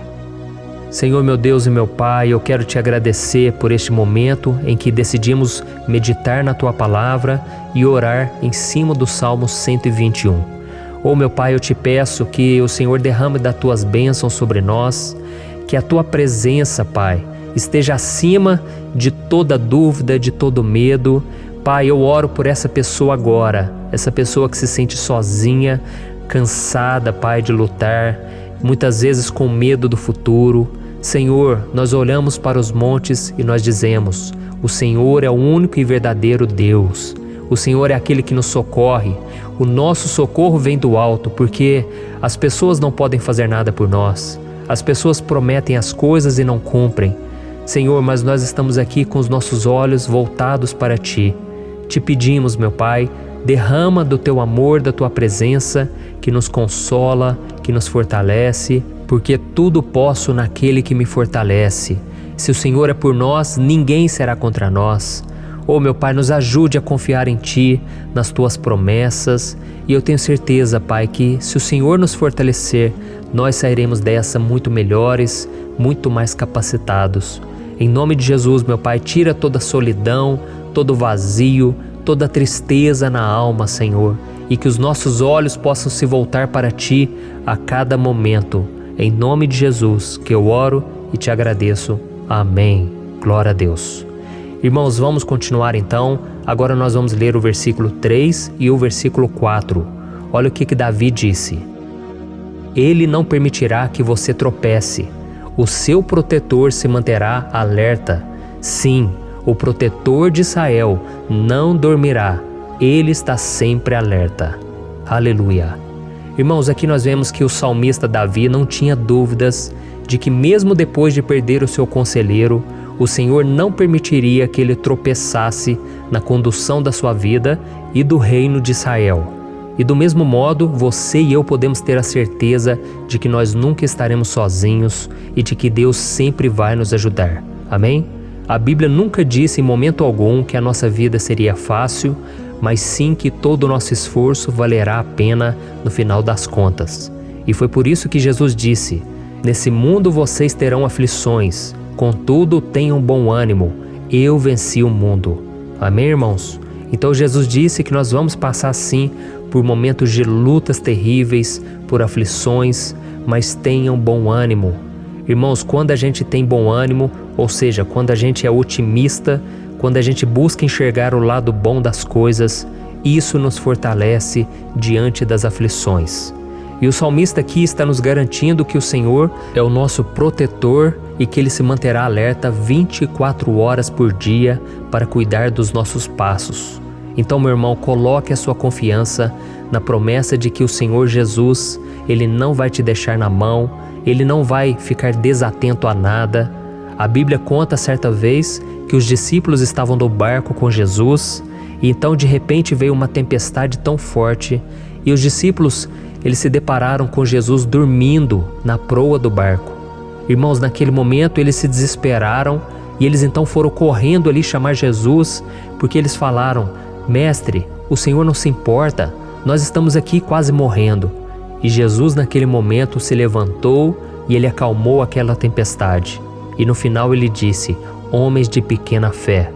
Senhor, meu Deus e meu Pai, eu quero te agradecer por este momento em que decidimos meditar na Tua Palavra e orar em cima do Salmo 121. Oh, meu Pai, eu te peço que o Senhor derrame das Tuas bênçãos sobre nós, que a Tua presença, Pai, esteja acima de toda dúvida, de todo medo. Pai, eu oro por essa pessoa agora, essa pessoa que se sente sozinha, cansada, Pai, de lutar, muitas vezes com medo do futuro. Senhor, nós olhamos para os montes e nós dizemos: o Senhor é o único e verdadeiro Deus. O Senhor é aquele que nos socorre. O nosso socorro vem do alto, porque as pessoas não podem fazer nada por nós. As pessoas prometem as coisas e não cumprem. Senhor, mas nós estamos aqui com os nossos olhos voltados para Ti. Te pedimos, meu Pai, derrama do Teu amor, da Tua presença, que nos consola, que nos fortalece, porque tudo posso naquele que me fortalece. Se o Senhor é por nós, ninguém será contra nós. Oh, meu Pai, nos ajude a confiar em Ti, nas Tuas promessas, e eu tenho certeza, Pai, que se o Senhor nos fortalecer, nós sairemos dessa muito melhores, muito mais capacitados. Em nome de Jesus, meu Pai, tira toda a solidão, todo o vazio, toda a tristeza na alma, Senhor, e que os nossos olhos possam se voltar para Ti a cada momento. Em nome de Jesus que eu oro e te agradeço. Amém. Glória a Deus. Irmãos, vamos continuar então. Agora nós vamos ler o versículo 3 e o versículo 4. Olha o que Davi disse. Ele não permitirá que você tropece. O seu protetor se manterá alerta. Sim, o protetor de Israel não dormirá. Ele está sempre alerta. Aleluia. Irmãos, aqui nós vemos que o salmista Davi não tinha dúvidas de que mesmo depois de perder o seu conselheiro, o Senhor não permitiria que ele tropeçasse na condução da sua vida e do reino de Israel. E do mesmo modo, você e eu podemos ter a certeza de que nós nunca estaremos sozinhos e de que Deus sempre vai nos ajudar. Amém? A Bíblia nunca disse em momento algum que a nossa vida seria fácil, mas sim que todo o nosso esforço valerá a pena no final das contas. E foi por isso que Jesus disse: nesse mundo vocês terão aflições, contudo tenham bom ânimo, eu venci o mundo. Amém, irmãos? Então Jesus disse que nós vamos passar sim por momentos de lutas terríveis, por aflições, mas tenham bom ânimo. Irmãos, quando a gente tem bom ânimo, ou seja, quando a gente é otimista, quando a gente busca enxergar o lado bom das coisas, isso nos fortalece diante das aflições. E o salmista aqui está nos garantindo que o Senhor é o nosso protetor e que Ele se manterá alerta 24 horas por dia para cuidar dos nossos passos. Então, meu irmão, coloque a sua confiança na promessa de que o Senhor Jesus, Ele não vai te deixar na mão, Ele não vai ficar desatento a nada. A Bíblia conta certa vez que os discípulos estavam no barco com Jesus e então de repente veio uma tempestade tão forte e os discípulos eles se depararam com Jesus dormindo na proa do barco. Irmãos, naquele momento eles se desesperaram e eles então foram correndo ali chamar Jesus porque eles falaram: Mestre, o Senhor não se importa, nós estamos aqui quase morrendo. E Jesus naquele momento se levantou e Ele acalmou aquela tempestade. E no final Ele disse: homens de pequena fé.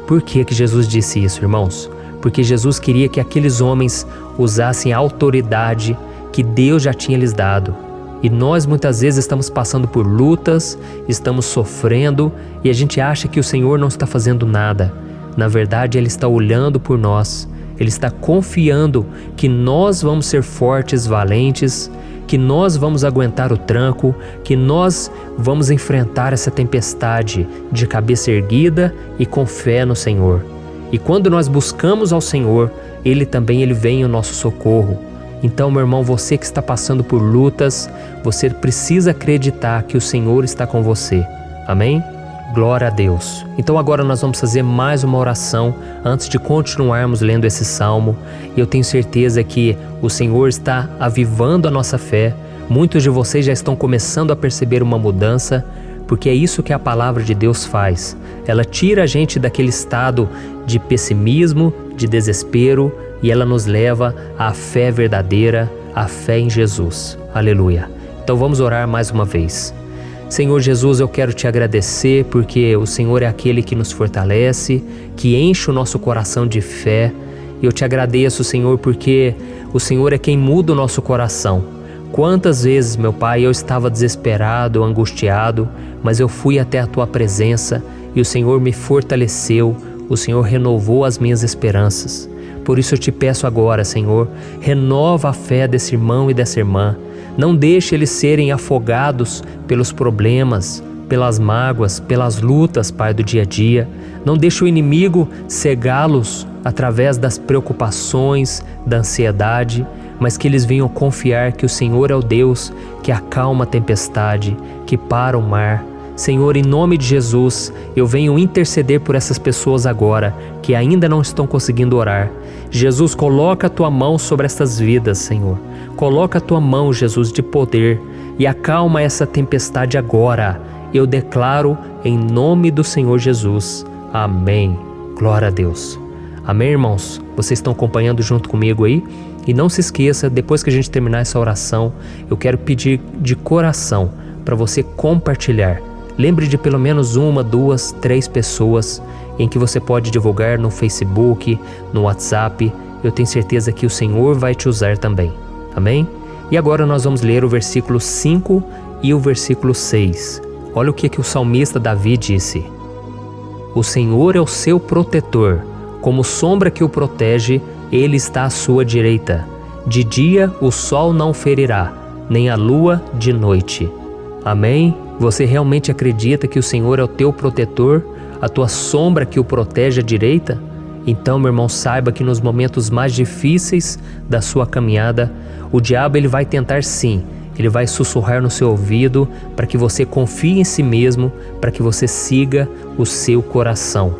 Por que Jesus disse isso, irmãos? Porque Jesus queria que aqueles homens usassem a autoridade que Deus já tinha lhes dado. E nós muitas vezes estamos passando por lutas, estamos sofrendo e a gente acha que o Senhor não está fazendo nada. Na verdade, Ele está olhando por nós. Ele está confiando que nós vamos ser fortes, valentes, que nós vamos aguentar o tranco, que nós vamos enfrentar essa tempestade de cabeça erguida e com fé no Senhor. E quando nós buscamos ao Senhor, Ele vem ao nosso socorro. Então, meu irmão, você que está passando por lutas, você precisa acreditar que o Senhor está com você. Amém? Glória a Deus. Então agora nós vamos fazer mais uma oração antes de continuarmos lendo esse salmo. E eu tenho certeza que o Senhor está avivando a nossa fé. Muitos de vocês já estão começando a perceber uma mudança, porque é isso que a palavra de Deus faz. Ela tira a gente daquele estado de pessimismo, de desespero, e ela nos leva à fé verdadeira, à fé em Jesus. Aleluia. Então vamos orar mais uma vez. Senhor Jesus, eu quero te agradecer porque o Senhor é aquele que nos fortalece, que enche o nosso coração de fé. E eu te agradeço, Senhor, porque o Senhor é quem muda o nosso coração. Quantas vezes, meu Pai, eu estava desesperado, angustiado, mas eu fui até a Tua presença e o Senhor me fortaleceu, o Senhor renovou as minhas esperanças. Por isso eu te peço agora, Senhor, renova a fé desse irmão e dessa irmã. Não deixe eles serem afogados pelos problemas, pelas mágoas, pelas lutas, Pai, do dia a dia. Não deixe o inimigo cegá-los através das preocupações, da ansiedade, mas que eles venham confiar que o Senhor é o Deus que acalma a tempestade, que para o mar. Senhor, em nome de Jesus, eu venho interceder por essas pessoas agora que ainda não estão conseguindo orar. Jesus, coloca a Tua mão sobre estas vidas, Senhor. Coloca a Tua mão, Jesus, de poder e acalma essa tempestade agora. Eu declaro em nome do Senhor Jesus. Amém. Glória a Deus. Amém, irmãos? Vocês estão acompanhando junto comigo aí? E não se esqueça, depois que a gente terminar essa oração, eu quero pedir de coração para você compartilhar. Lembre de pelo menos 1, 2, 3 pessoas em que você pode divulgar no Facebook, no WhatsApp. Eu tenho certeza que o Senhor vai te usar também. Amém? E agora nós vamos ler o versículo 5 e o versículo 6. Olha o que o salmista Davi disse. O Senhor é o seu protetor, como sombra que o protege, Ele está à sua direita. De dia o sol não ferirá, nem a lua de noite. Amém? Você realmente acredita que o Senhor é o teu protetor, a tua sombra que o protege à direita? Então, meu irmão, saiba que nos momentos mais difíceis da sua caminhada, o diabo ele vai tentar sim, ele vai sussurrar no seu ouvido para que você confie em si mesmo, para que você siga o seu coração.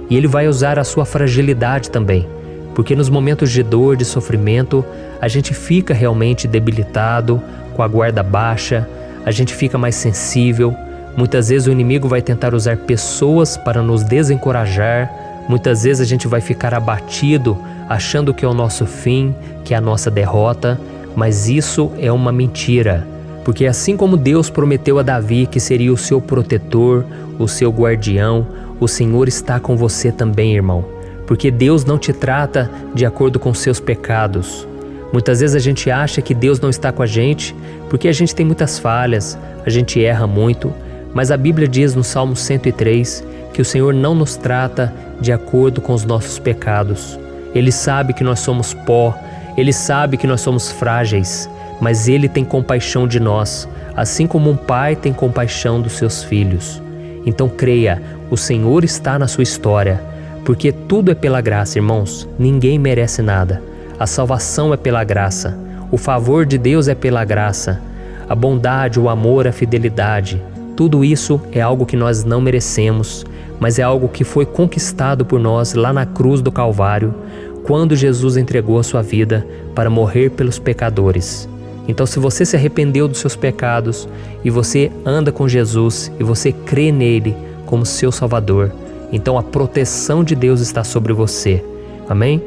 E ele vai usar a sua fragilidade também, porque nos momentos de dor, de sofrimento, a gente fica realmente debilitado, com a guarda baixa, a gente fica mais sensível. Muitas vezes o inimigo vai tentar usar pessoas para nos desencorajar. Muitas vezes a gente vai ficar abatido, achando que é o nosso fim, que é a nossa derrota. Mas isso é uma mentira. Porque assim como Deus prometeu a Davi que seria o seu protetor, o seu guardião, o Senhor está com você também, irmão. Porque Deus não te trata de acordo com seus pecados. Muitas vezes a gente acha que Deus não está com a gente porque a gente tem muitas falhas, a gente erra muito, mas a Bíblia diz no Salmo 103 que o Senhor não nos trata de acordo com os nossos pecados. Ele sabe que nós somos pó, Ele sabe que nós somos frágeis, mas Ele tem compaixão de nós, assim como um pai tem compaixão dos seus filhos. Então creia, o Senhor está na sua história, porque tudo é pela graça, irmãos, ninguém merece nada. A salvação é pela graça, o favor de Deus é pela graça, a bondade, o amor, a fidelidade, tudo isso é algo que nós não merecemos, mas é algo que foi conquistado por nós lá na cruz do Calvário, quando Jesus entregou a sua vida para morrer pelos pecadores. Então, se você se arrependeu dos seus pecados e você anda com Jesus e você crê nele como seu Salvador, então a proteção de Deus está sobre você. Amém?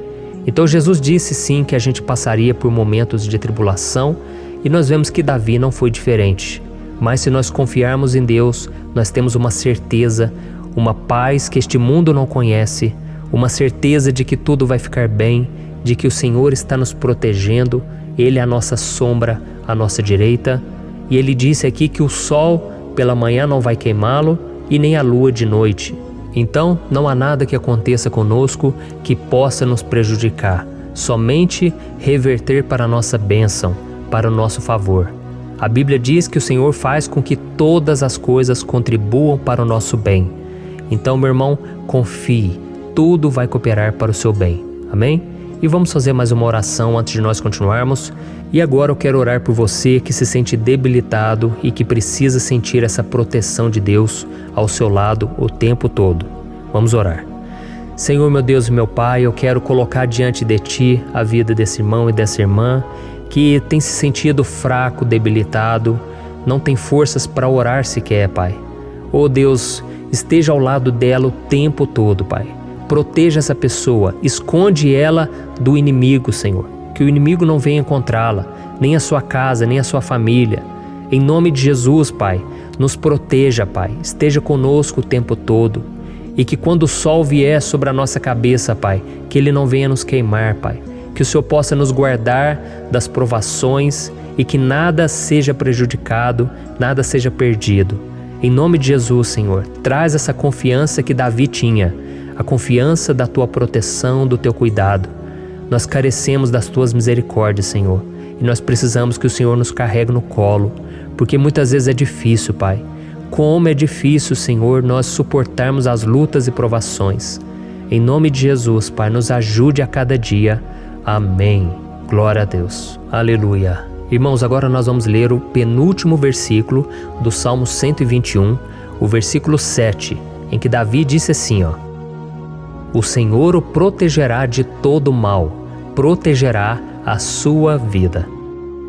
Então Jesus disse sim que a gente passaria por momentos de tribulação e nós vemos que Davi não foi diferente. Mas se nós confiarmos em Deus, nós temos uma certeza, uma paz que este mundo não conhece, uma certeza de que tudo vai ficar bem, de que o Senhor está nos protegendo, Ele é a nossa sombra, à nossa direita. E Ele disse aqui que o sol pela manhã não vai queimá-lo e nem a lua de noite. Então, não há nada que aconteça conosco que possa nos prejudicar, somente reverter para a nossa bênção, para o nosso favor. A Bíblia diz que o Senhor faz com que todas as coisas contribuam para o nosso bem. Então, meu irmão, confie, tudo vai cooperar para o seu bem. Amém? E vamos fazer mais uma oração antes de nós continuarmos. E agora eu quero orar por você que se sente debilitado e que precisa sentir essa proteção de Deus ao seu lado o tempo todo. Vamos orar. Senhor, meu Deus e meu Pai, eu quero colocar diante de Ti a vida desse irmão e dessa irmã que tem se sentido fraco, debilitado, não tem forças para orar sequer, Pai. Oh Deus, esteja ao lado dela o tempo todo, Pai. Proteja essa pessoa, esconde ela do inimigo, Senhor. Que o inimigo não venha encontrá-la, nem a sua casa, nem a sua família. Em nome de Jesus, Pai, nos proteja, Pai, esteja conosco o tempo todo. E que quando o sol vier sobre a nossa cabeça, Pai, que ele não venha nos queimar, Pai. Que o Senhor possa nos guardar das provações e que nada seja prejudicado, nada seja perdido. Em nome de Jesus, Senhor, traz essa confiança que Davi tinha, a confiança da Tua proteção, do Teu cuidado. Nós carecemos das Tuas misericórdias, Senhor, e nós precisamos que o Senhor nos carregue no colo, porque muitas vezes é difícil, Pai. Como é difícil, Senhor, nós suportarmos as lutas e provações. Em nome de Jesus, Pai, nos ajude a cada dia. Amém. Glória a Deus. Aleluia. Irmãos, agora nós vamos ler o penúltimo versículo do Salmo 121, o versículo 7, em que Davi disse assim, O Senhor o protegerá de todo mal, protegerá a sua vida.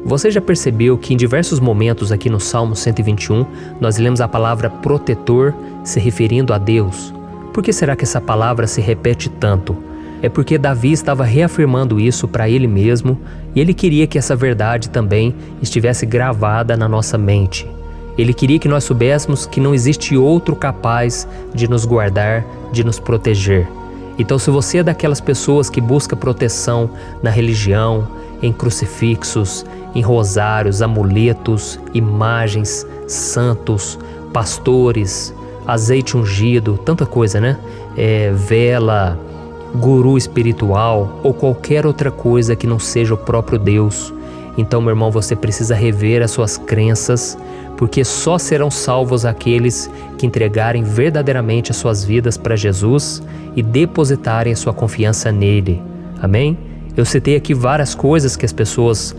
Você já percebeu que em diversos momentos aqui no Salmo 121, nós lemos a palavra protetor se referindo a Deus? Por que será que essa palavra se repete tanto? É porque Davi estava reafirmando isso para ele mesmo e ele queria que essa verdade também estivesse gravada na nossa mente. Ele queria que nós soubéssemos que não existe outro capaz de nos guardar, de nos proteger. Então, se você é daquelas pessoas que busca proteção na religião, em crucifixos, em rosários, amuletos, imagens, santos, pastores, azeite ungido, tanta coisa, né? Vela, guru espiritual ou qualquer outra coisa que não seja o próprio Deus. Então, meu irmão, você precisa rever as suas crenças, porque só serão salvos aqueles que entregarem verdadeiramente as suas vidas para Jesus e depositarem a sua confiança nele. Amém? Eu citei aqui várias coisas que as pessoas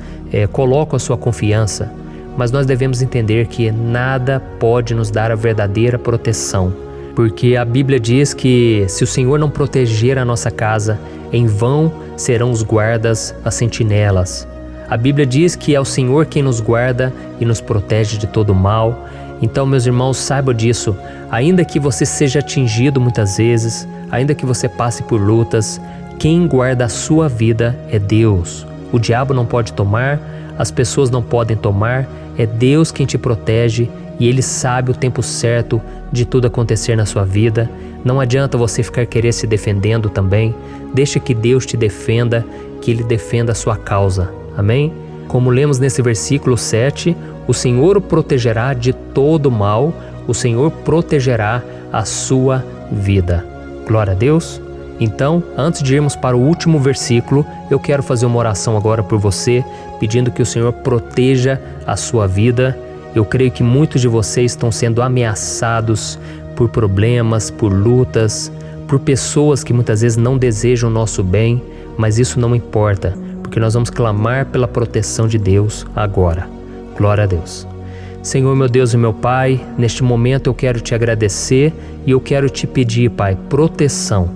colocam a sua confiança, mas nós devemos entender que nada pode nos dar a verdadeira proteção, porque a Bíblia diz que se o Senhor não proteger a nossa casa, em vão serão os guardas, as sentinelas. A Bíblia diz que é o Senhor quem nos guarda e nos protege de todo mal. Então, meus irmãos, saibam disso. Ainda que você seja atingido muitas vezes, ainda que você passe por lutas, quem guarda a sua vida é Deus. O diabo não pode tomar, as pessoas não podem tomar, é Deus quem te protege e Ele sabe o tempo certo de tudo acontecer na sua vida. Não adianta você ficar querer se defendendo também. Deixa que Deus te defenda, que Ele defenda a sua causa. Amém? Como lemos nesse versículo 7, o Senhor o protegerá de todo mal, o Senhor protegerá a sua vida. Glória a Deus. Então, antes de irmos para o último versículo, eu quero fazer uma oração agora por você, pedindo que o Senhor proteja a sua vida. Eu creio que muitos de vocês estão sendo ameaçados por problemas, por lutas, por pessoas que muitas vezes não desejam o nosso bem, mas isso não importa, porque nós vamos clamar pela proteção de Deus agora. Glória a Deus. Senhor, meu Deus e meu Pai, neste momento eu quero te agradecer e eu quero te pedir, Pai, proteção.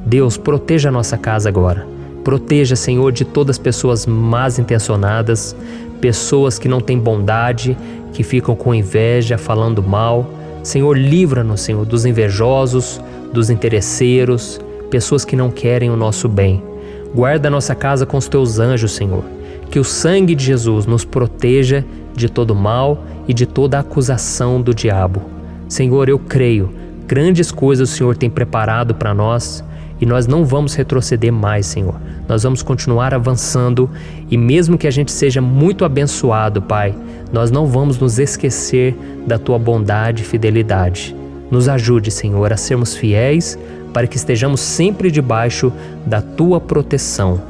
Deus, proteja a nossa casa agora. Proteja, Senhor, de todas as pessoas más intencionadas, pessoas que não têm bondade, que ficam com inveja, falando mal. Senhor, livra-nos, Senhor, dos invejosos, dos interesseiros, pessoas que não querem o nosso bem. Guarda a nossa casa com os teus anjos, Senhor. Que o sangue de Jesus nos proteja de todo mal e de toda acusação do diabo. Senhor, eu creio, grandes coisas o Senhor tem preparado para nós e nós não vamos retroceder mais, Senhor. Nós vamos continuar avançando e mesmo que a gente seja muito abençoado, Pai, nós não vamos nos esquecer da Tua bondade e fidelidade. Nos ajude, Senhor, a sermos fiéis para que estejamos sempre debaixo da Tua proteção.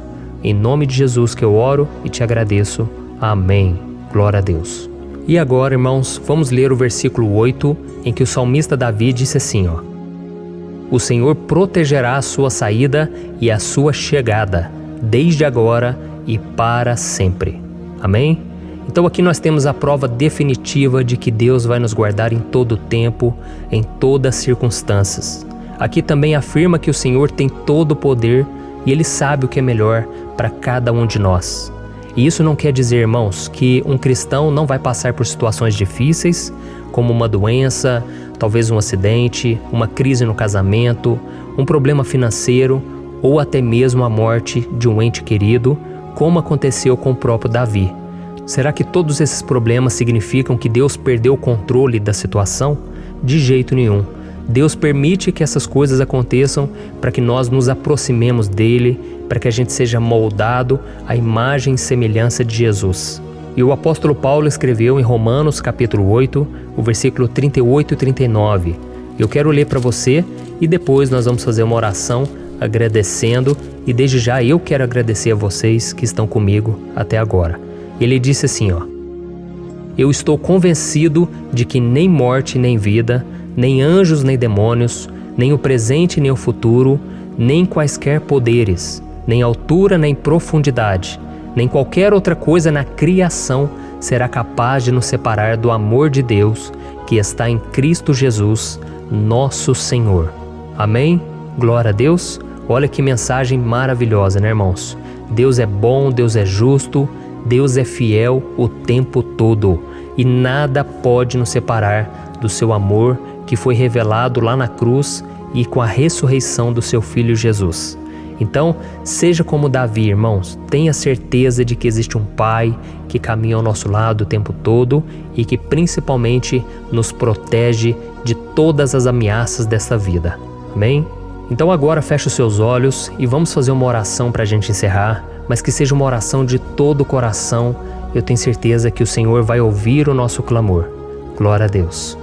Em nome de Jesus que eu oro e te agradeço. Amém. Glória a Deus. E agora, irmãos, vamos ler o versículo 8, em que o salmista Davi disse assim, O Senhor protegerá a sua saída e a sua chegada, desde agora e para sempre. Amém? Então aqui nós temos a prova definitiva de que Deus vai nos guardar em todo o tempo, em todas as circunstâncias. Aqui também afirma que o Senhor tem todo o poder e Ele sabe o que é melhor para cada um de nós. E isso não quer dizer, irmãos, que um cristão não vai passar por situações difíceis, como uma doença, talvez um acidente, uma crise no casamento, um problema financeiro ou até mesmo a morte de um ente querido, como aconteceu com o próprio Davi. Será que todos esses problemas significam que Deus perdeu o controle da situação? De jeito nenhum. Deus permite que essas coisas aconteçam para que nós nos aproximemos dele, para que a gente seja moldado à imagem e semelhança de Jesus. E o apóstolo Paulo escreveu em Romanos capítulo 8, o versículo 38 e 39. Eu quero ler para você e depois nós vamos fazer uma oração agradecendo, e desde já eu quero agradecer a vocês que estão comigo até agora. Ele disse assim, eu estou convencido de que nem morte nem vida, nem anjos nem demônios, nem o presente nem o futuro, nem quaisquer poderes, nem altura nem profundidade, nem qualquer outra coisa na criação será capaz de nos separar do amor de Deus que está em Cristo Jesus, nosso Senhor. Amém? Glória a Deus. Olha que mensagem maravilhosa, né, irmãos? Deus é bom, Deus é justo, Deus é fiel o tempo todo e nada pode nos separar do seu amor que foi revelado lá na cruz e com a ressurreição do seu Filho Jesus. Então, seja como Davi, irmãos, tenha certeza de que existe um Pai que caminha ao nosso lado o tempo todo e que principalmente nos protege de todas as ameaças dessa vida. Amém? Então agora feche os seus olhos e vamos fazer uma oração para a gente encerrar, mas que seja uma oração de todo o coração. Eu tenho certeza que o Senhor vai ouvir o nosso clamor. Glória a Deus.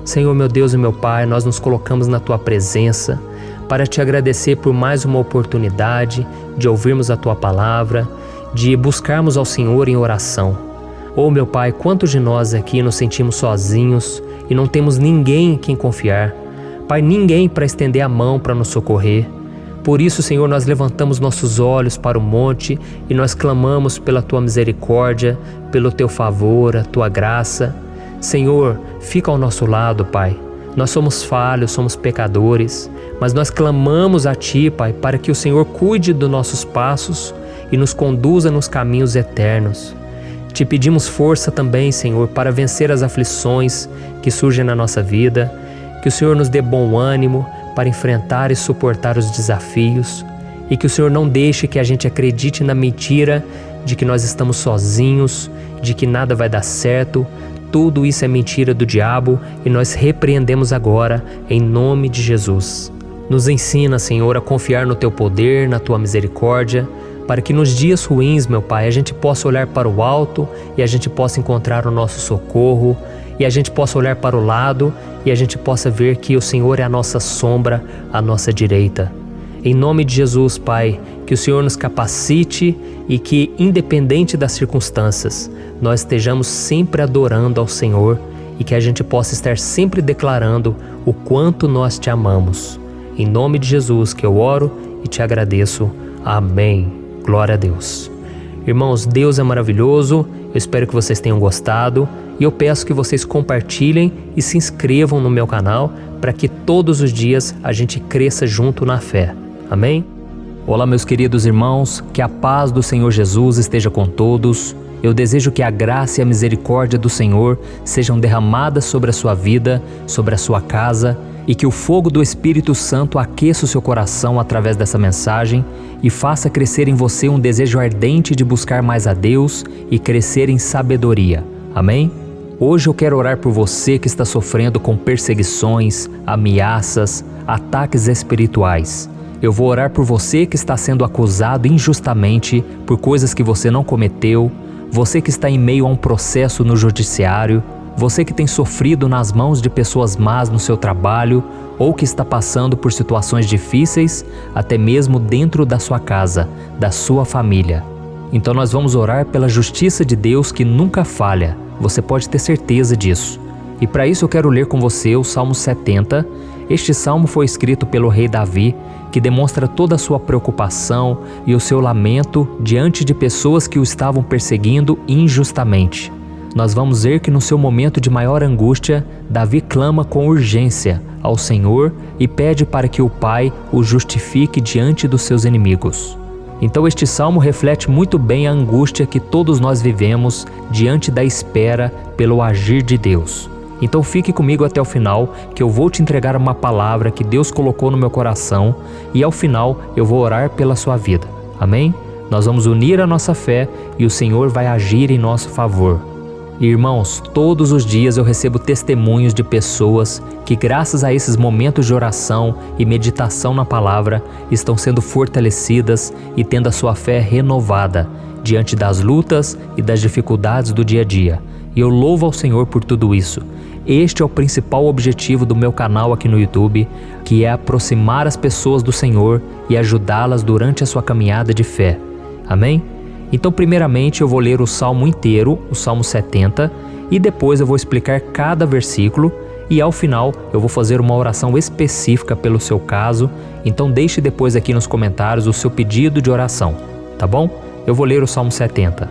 Senhor, meu Deus e meu Pai, nós nos colocamos na Tua presença para Te agradecer por mais uma oportunidade de ouvirmos a Tua palavra, de buscarmos ao Senhor em oração. Oh, meu Pai, quantos de nós aqui nos sentimos sozinhos e não temos ninguém em quem confiar. Pai, ninguém para estender a mão para nos socorrer. Por isso, Senhor, nós levantamos nossos olhos para o monte e nós clamamos pela Tua misericórdia, pelo Teu favor, a Tua graça. Senhor, fica ao nosso lado, Pai. Nós somos falhos, somos pecadores, mas nós clamamos a Ti, Pai, para que o Senhor cuide dos nossos passos e nos conduza nos caminhos eternos. Te pedimos força também, Senhor, para vencer as aflições que surgem na nossa vida, que o Senhor nos dê bom ânimo para enfrentar e suportar os desafios e que o Senhor não deixe que a gente acredite na mentira de que nós estamos sozinhos, de que nada vai dar certo. Tudo isso é mentira do diabo e nós repreendemos agora em nome de Jesus. Nos ensina, Senhor, a confiar no Teu poder, na Tua misericórdia, para que nos dias ruins, meu Pai, a gente possa olhar para o alto e a gente possa encontrar o nosso socorro, e a gente possa olhar para o lado e a gente possa ver que o Senhor é a nossa sombra, a nossa direita. Em nome de Jesus, Pai, que o Senhor nos capacite e que, independente das circunstâncias, nós estejamos sempre adorando ao Senhor e que a gente possa estar sempre declarando o quanto nós Te amamos. Em nome de Jesus que eu oro e Te agradeço. Amém. Glória a Deus. Irmãos, Deus é maravilhoso. Eu espero que vocês tenham gostado e eu peço que vocês compartilhem e se inscrevam no meu canal para que todos os dias a gente cresça junto na fé. Amém? Olá, meus queridos irmãos, que a paz do Senhor Jesus esteja com todos. Eu desejo que a graça e a misericórdia do Senhor sejam derramadas sobre a sua vida, sobre a sua casa, e que o fogo do Espírito Santo aqueça o seu coração através dessa mensagem e faça crescer em você um desejo ardente de buscar mais a Deus e crescer em sabedoria. Amém? Hoje eu quero orar por você que está sofrendo com perseguições, ameaças, ataques espirituais. Eu vou orar por você que está sendo acusado injustamente por coisas que você não cometeu, você que está em meio a um processo no judiciário, você que tem sofrido nas mãos de pessoas más no seu trabalho ou que está passando por situações difíceis, até mesmo dentro da sua casa, da sua família. Então nós vamos orar pela justiça de Deus que nunca falha, você pode ter certeza disso. E para isso eu quero ler com você o Salmo 70. Este salmo foi escrito pelo rei Davi, que demonstra toda a sua preocupação e o seu lamento diante de pessoas que o estavam perseguindo injustamente. Nós vamos ver que no seu momento de maior angústia, Davi clama com urgência ao Senhor e pede para que o Pai o justifique diante dos seus inimigos. Então este salmo reflete muito bem a angústia que todos nós vivemos diante da espera pelo agir de Deus. Então fique comigo até o final, que eu vou te entregar uma palavra que Deus colocou no meu coração e ao final eu vou orar pela sua vida. Amém? Nós vamos unir a nossa fé e o Senhor vai agir em nosso favor. Irmãos, todos os dias eu recebo testemunhos de pessoas que, graças a esses momentos de oração e meditação na palavra, estão sendo fortalecidas e tendo a sua fé renovada diante das lutas e das dificuldades do dia a dia. E eu louvo ao Senhor por tudo isso. Este é o principal objetivo do meu canal aqui no YouTube, que é aproximar as pessoas do Senhor e ajudá-las durante a sua caminhada de fé. Amém? Então, primeiramente, eu vou ler o Salmo inteiro, o Salmo 70, e depois eu vou explicar cada versículo e ao final eu vou fazer uma oração específica pelo seu caso. Então deixe depois aqui nos comentários o seu pedido de oração, tá bom? Eu vou ler o Salmo 70.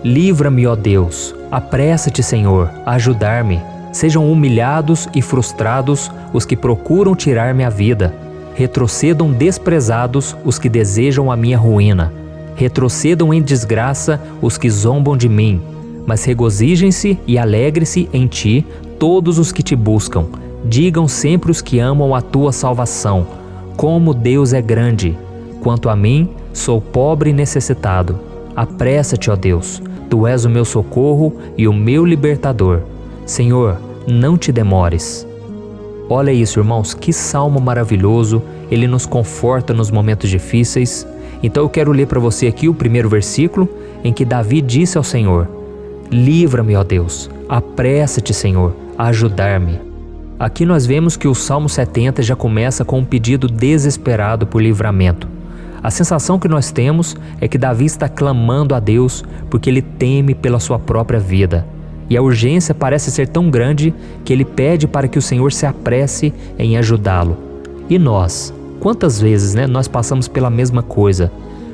Livra-me, ó Deus, apressa-te, Senhor, a ajudar-me. Sejam humilhados e frustrados os que procuram tirar-me a vida. Retrocedam desprezados os que desejam a minha ruína. Retrocedam em desgraça os que zombam de mim, mas regozijem-se e alegre-se em ti todos os que te buscam. Digam sempre os que amam a tua salvação, como Deus é grande. Quanto a mim, sou pobre e necessitado. Apressa-te, ó Deus, tu és o meu socorro e o meu libertador. Senhor, não te demores. Olha isso, irmãos, que salmo maravilhoso, ele nos conforta nos momentos difíceis. Então eu quero ler para você aqui o primeiro versículo, em que Davi disse ao Senhor: livra-me, ó Deus, apressa-te, Senhor, a ajudar-me. Aqui nós vemos que o Salmo 70 já começa com um pedido desesperado por livramento. A sensação que nós temos é que Davi está clamando a Deus porque ele teme pela sua própria vida. E a urgência parece ser tão grande que ele pede para que o Senhor se apresse em ajudá-lo. E nós? Quantas vezes nós passamos pela mesma coisa?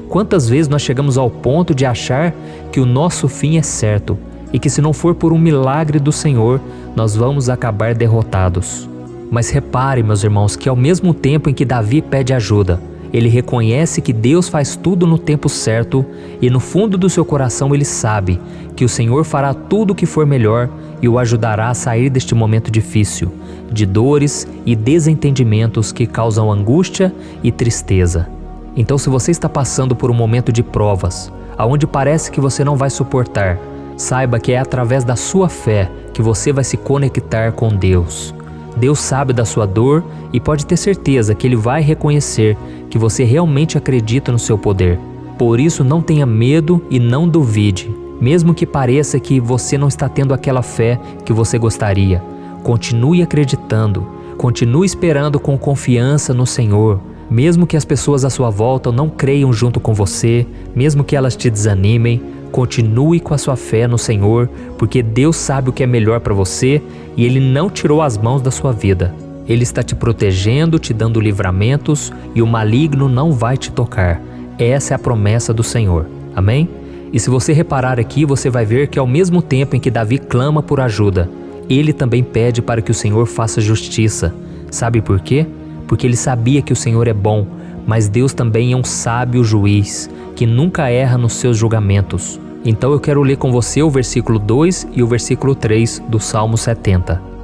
Quantas vezes nós chegamos ao ponto de achar que o nosso fim é certo e que se não for por um milagre do Senhor, nós vamos acabar derrotados? Mas repare, meus irmãos, que ao mesmo tempo em que Davi pede ajuda, ele reconhece que Deus faz tudo no tempo certo e no fundo do seu coração ele sabe que o Senhor fará tudo o que for melhor e o ajudará a sair deste momento difícil, de dores e desentendimentos que causam angústia e tristeza. Então, se você está passando por um momento de provas, aonde parece que você não vai suportar, saiba que é através da sua fé que você vai se conectar com Deus. Deus sabe da sua dor e pode ter certeza que Ele vai reconhecer que você realmente acredita no seu poder. Por isso, não tenha medo e não duvide, mesmo que pareça que você não está tendo aquela fé que você gostaria. Continue acreditando, continue esperando com confiança no Senhor. Mesmo que as pessoas à sua volta não creiam junto com você, mesmo que elas te desanimem, continue com a sua fé no Senhor, porque Deus sabe o que é melhor para você e Ele não tirou as mãos da sua vida. Ele está te protegendo, te dando livramentos e o maligno não vai te tocar. Essa é a promessa do Senhor. Amém? E se você reparar aqui, você vai ver que ao mesmo tempo em que Davi clama por ajuda, ele também pede para que o Senhor faça justiça. Sabe por quê? Porque ele sabia que o Senhor é bom, mas Deus também é um sábio juiz, que nunca erra nos seus julgamentos. Então eu quero ler com você o versículo 2 e o versículo 3 do Salmo 70.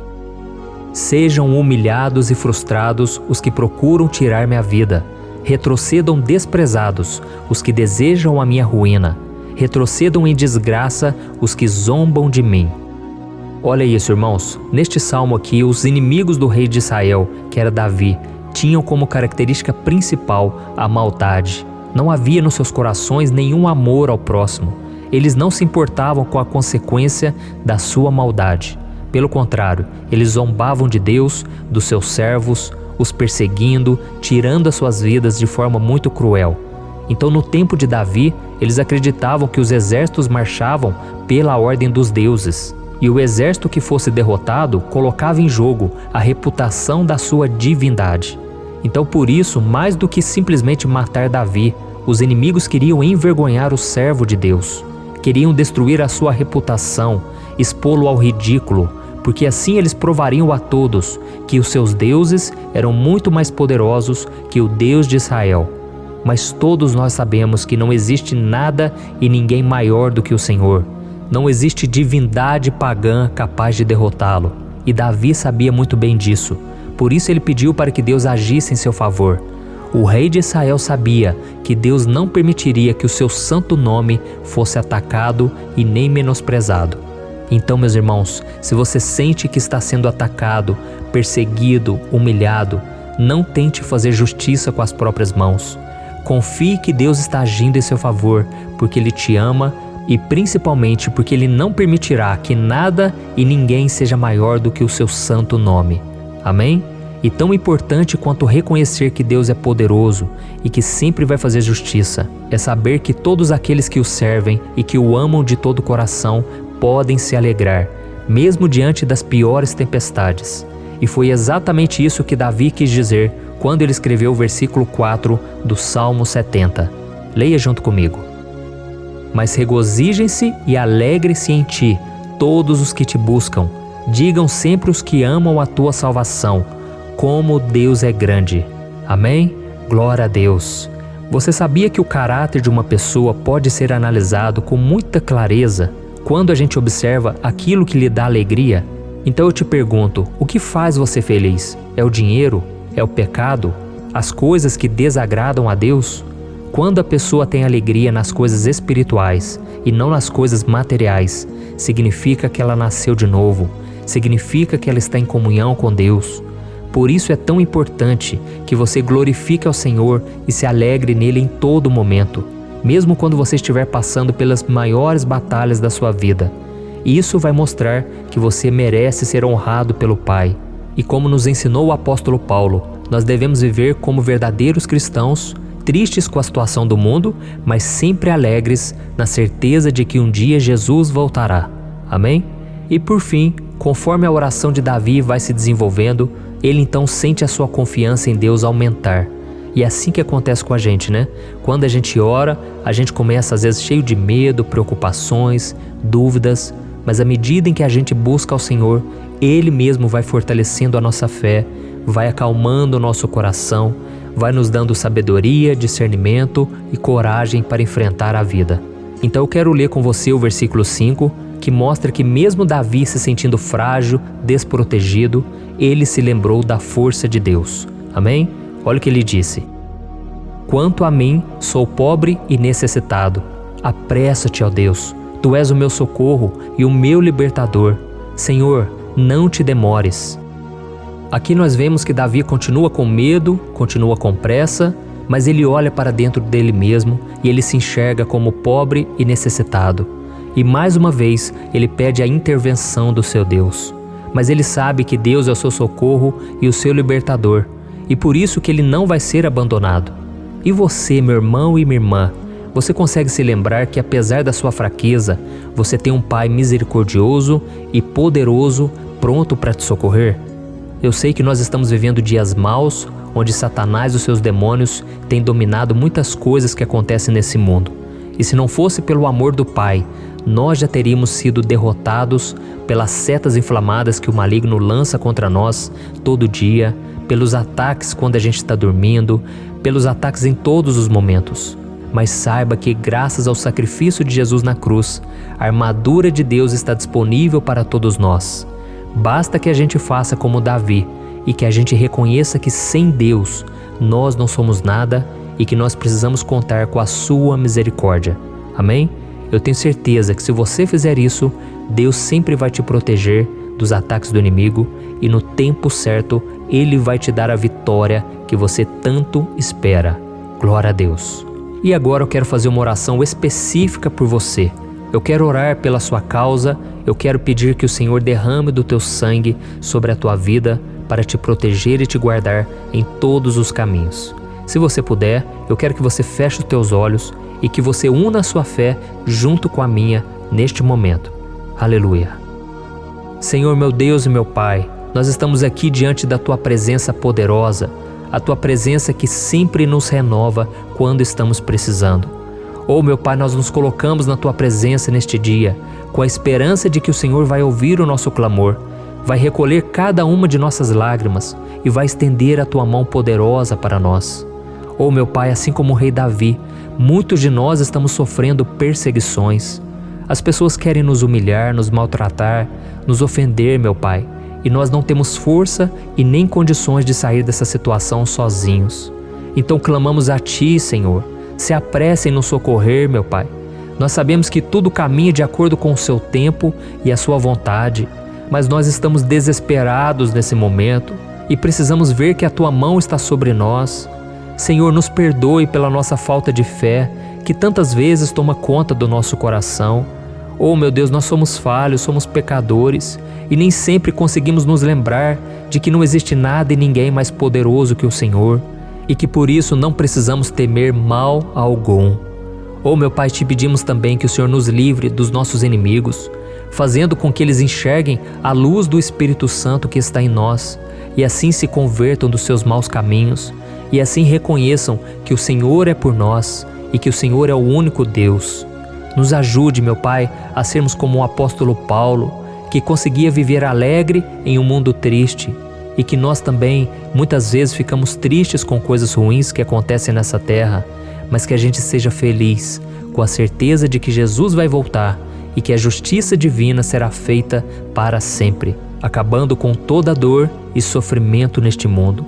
Sejam humilhados e frustrados os que procuram tirar-me a vida. Retrocedam desprezados os que desejam a minha ruína. Retrocedam em desgraça os que zombam de mim. Olha isso, irmãos. Neste salmo aqui, os inimigos do rei de Israel, que era Davi, tinham como característica principal a maldade. Não havia nos seus corações nenhum amor ao próximo. Eles não se importavam com a consequência da sua maldade. Pelo contrário, eles zombavam de Deus, dos seus servos, os perseguindo, tirando as suas vidas de forma muito cruel. Então, no tempo de Davi, eles acreditavam que os exércitos marchavam pela ordem dos deuses. E o exército que fosse derrotado colocava em jogo a reputação da sua divindade. Então, por isso, mais do que simplesmente matar Davi, os inimigos queriam envergonhar o servo de Deus. Queriam destruir a sua reputação, expô-lo ao ridículo, porque assim eles provariam a todos que os seus deuses eram muito mais poderosos que o Deus de Israel. Mas todos nós sabemos que não existe nada e ninguém maior do que o Senhor. Não existe divindade pagã capaz de derrotá-lo. E Davi sabia muito bem disso. Por isso ele pediu para que Deus agisse em seu favor. O rei de Israel sabia que Deus não permitiria que o seu santo nome fosse atacado e nem menosprezado. Então, meus irmãos, se você sente que está sendo atacado, perseguido, humilhado, não tente fazer justiça com as próprias mãos. Confie que Deus está agindo em seu favor, porque Ele te ama e principalmente porque Ele não permitirá que nada e ninguém seja maior do que o seu santo nome. Amém? E tão importante quanto reconhecer que Deus é poderoso e que sempre vai fazer justiça, é saber que todos aqueles que o servem e que o amam de todo o coração podem se alegrar, mesmo diante das piores tempestades. E foi exatamente isso que Davi quis dizer quando ele escreveu o versículo 4 do Salmo 70. Leia junto comigo. Mas regozijem-se e alegrem-se em ti, todos os que te buscam. Digam sempre os que amam a tua salvação, como Deus é grande. Amém? Glória a Deus. Você sabia que o caráter de uma pessoa pode ser analisado com muita clareza quando a gente observa aquilo que lhe dá alegria? Então eu te pergunto, o que faz você feliz? É o dinheiro? É o pecado? As coisas que desagradam a Deus? Quando a pessoa tem alegria nas coisas espirituais e não nas coisas materiais, significa que ela nasceu de novo, significa que ela está em comunhão com Deus. Por isso é tão importante que você glorifique ao Senhor e se alegre nele em todo momento, mesmo quando você estiver passando pelas maiores batalhas da sua vida. E isso vai mostrar que você merece ser honrado pelo Pai. E como nos ensinou o apóstolo Paulo, nós devemos viver como verdadeiros cristãos, tristes com a situação do mundo, mas sempre alegres na certeza de que um dia Jesus voltará. Amém? E por fim, conforme a oração de Davi vai se desenvolvendo, ele então sente a sua confiança em Deus aumentar. E é assim que acontece com a gente, né? Quando a gente ora, a gente começa às vezes cheio de medo, preocupações, dúvidas, mas à medida em que a gente busca ao Senhor, Ele mesmo vai fortalecendo a nossa fé, vai acalmando o nosso coração, vai nos dando sabedoria, discernimento e coragem para enfrentar a vida. Então eu quero ler com você o versículo 5, que mostra que mesmo Davi se sentindo frágil, desprotegido, ele se lembrou da força de Deus. Amém? Olha o que ele disse. Quanto a mim, sou pobre e necessitado. Apressa-te, ó Deus. Tu és o meu socorro e o meu libertador. Senhor, não te demores. Aqui nós vemos que Davi continua com medo, continua com pressa, mas ele olha para dentro dele mesmo e ele se enxerga como pobre e necessitado. E mais uma vez, ele pede a intervenção do seu Deus. Mas ele sabe que Deus é o seu socorro e o seu libertador, e por isso que ele não vai ser abandonado. E você, meu irmão e minha irmã, você consegue se lembrar que apesar da sua fraqueza, você tem um Pai misericordioso e poderoso pronto para te socorrer? Eu sei que nós estamos vivendo dias maus, onde Satanás e os seus demônios têm dominado muitas coisas que acontecem nesse mundo. E se não fosse pelo amor do Pai, nós já teríamos sido derrotados pelas setas inflamadas que o maligno lança contra nós todo dia, pelos ataques quando a gente está dormindo, pelos ataques em todos os momentos. Mas saiba que graças ao sacrifício de Jesus na cruz, a armadura de Deus está disponível para todos nós. Basta que a gente faça como Davi e que a gente reconheça que sem Deus nós não somos nada e que nós precisamos contar com a sua misericórdia. Amém? Eu tenho certeza que se você fizer isso, Deus sempre vai te proteger dos ataques do inimigo e no tempo certo Ele vai te dar a vitória que você tanto espera. Glória a Deus. E agora eu quero fazer uma oração específica por você. Eu quero orar pela sua causa, eu quero pedir que o Senhor derrame do teu sangue sobre a tua vida para te proteger e te guardar em todos os caminhos. Se você puder, eu quero que você feche os teus olhos e que você una a sua fé junto com a minha neste momento. Aleluia. Senhor, meu Deus e meu Pai, nós estamos aqui diante da Tua presença poderosa, a Tua presença que sempre nos renova quando estamos precisando. Oh, meu Pai, nós nos colocamos na Tua presença neste dia, com a esperança de que o Senhor vai ouvir o nosso clamor, vai recolher cada uma de nossas lágrimas e vai estender a Tua mão poderosa para nós. Oh, meu Pai, assim como o rei Davi, muitos de nós estamos sofrendo perseguições. As pessoas querem nos humilhar, nos maltratar, nos ofender, meu Pai, e nós não temos força e nem condições de sair dessa situação sozinhos. Então clamamos a Ti, Senhor, se apresse em nos socorrer, meu Pai. Nós sabemos que tudo caminha de acordo com o Seu tempo e a Sua vontade, mas nós estamos desesperados nesse momento e precisamos ver que a Tua mão está sobre nós. Senhor, nos perdoe pela nossa falta de fé, que tantas vezes toma conta do nosso coração. Oh, meu Deus, nós somos falhos, somos pecadores e nem sempre conseguimos nos lembrar de que não existe nada e ninguém mais poderoso que o Senhor e que por isso não precisamos temer mal algum. Oh, meu Pai, te pedimos também que o Senhor nos livre dos nossos inimigos, fazendo com que eles enxerguem a luz do Espírito Santo que está em nós e assim se convertam dos seus maus caminhos e assim reconheçam que o Senhor é por nós e que o Senhor é o único Deus. Nos ajude, meu Pai, a sermos como o apóstolo Paulo, que conseguia viver alegre em um mundo triste e que nós também muitas vezes ficamos tristes com coisas ruins que acontecem nessa terra, mas que a gente seja feliz com a certeza de que Jesus vai voltar e que a justiça divina será feita para sempre, acabando com toda dor e sofrimento neste mundo.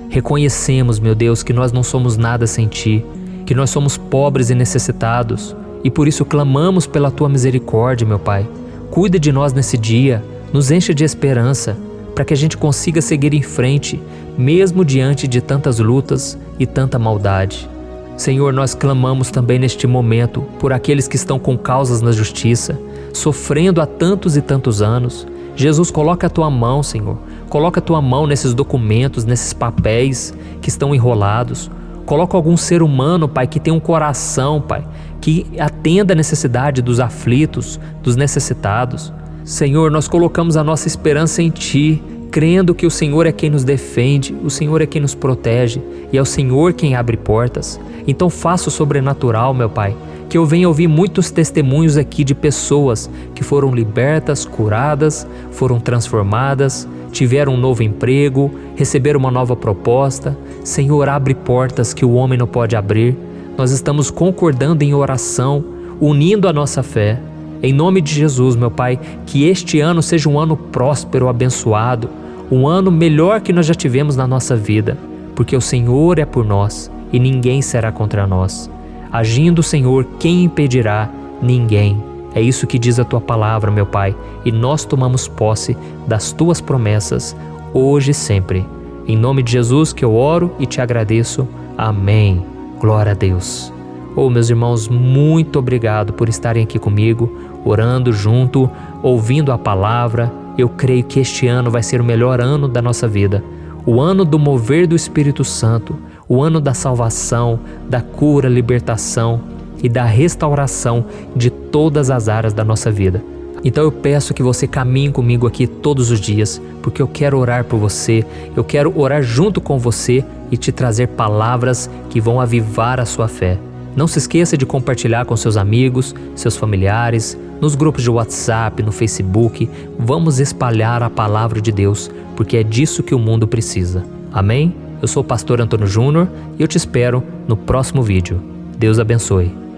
Reconhecemos, meu Deus, que nós não somos nada sem Ti, que nós somos pobres e necessitados, e por isso clamamos pela Tua misericórdia, meu Pai. Cuida de nós nesse dia, nos enche de esperança, para que a gente consiga seguir em frente, mesmo diante de tantas lutas e tanta maldade. Senhor, nós clamamos também neste momento por aqueles que estão com causas na justiça, sofrendo há tantos e tantos anos. Jesus, coloca a Tua mão, Senhor. Coloca a Tua mão nesses documentos, nesses papéis que estão enrolados. Coloca algum ser humano, Pai, que tem um coração, Pai, que atenda a necessidade dos aflitos, dos necessitados. Senhor, nós colocamos a nossa esperança em Ti, crendo que o Senhor é quem nos defende, o Senhor é quem nos protege e é o Senhor quem abre portas. Então faça o sobrenatural, meu Pai, que eu venha ouvir muitos testemunhos aqui de pessoas que foram libertas, curadas, foram transformadas, tiveram um novo emprego, receberam uma nova proposta. Senhor, abre portas que o homem não pode abrir. Nós estamos concordando em oração, unindo a nossa fé. Em nome de Jesus, meu Pai, que este ano seja um ano próspero, abençoado, um ano melhor que nós já tivemos na nossa vida, porque o Senhor é por nós e ninguém será contra nós. Agindo o Senhor, quem impedirá? Ninguém. É isso que diz a Tua palavra, meu Pai, e nós tomamos posse das Tuas promessas, hoje e sempre. Em nome de Jesus que eu oro e te agradeço. Amém. Glória a Deus. Oh, meus irmãos, muito obrigado por estarem aqui comigo, orando junto, ouvindo a palavra. Eu creio que este ano vai ser o melhor ano da nossa vida. O ano do mover do Espírito Santo, o ano da salvação, da cura, libertação e da restauração de todas as áreas da nossa vida. Então eu peço que você caminhe comigo aqui todos os dias, porque eu quero orar por você, eu quero orar junto com você e te trazer palavras que vão avivar a sua fé. Não se esqueça de compartilhar com seus amigos, seus familiares, nos grupos de WhatsApp, no Facebook. Vamos espalhar a palavra de Deus, porque é disso que o mundo precisa. Amém? Eu sou o pastor Antônio Júnior e eu te espero no próximo vídeo. Deus abençoe.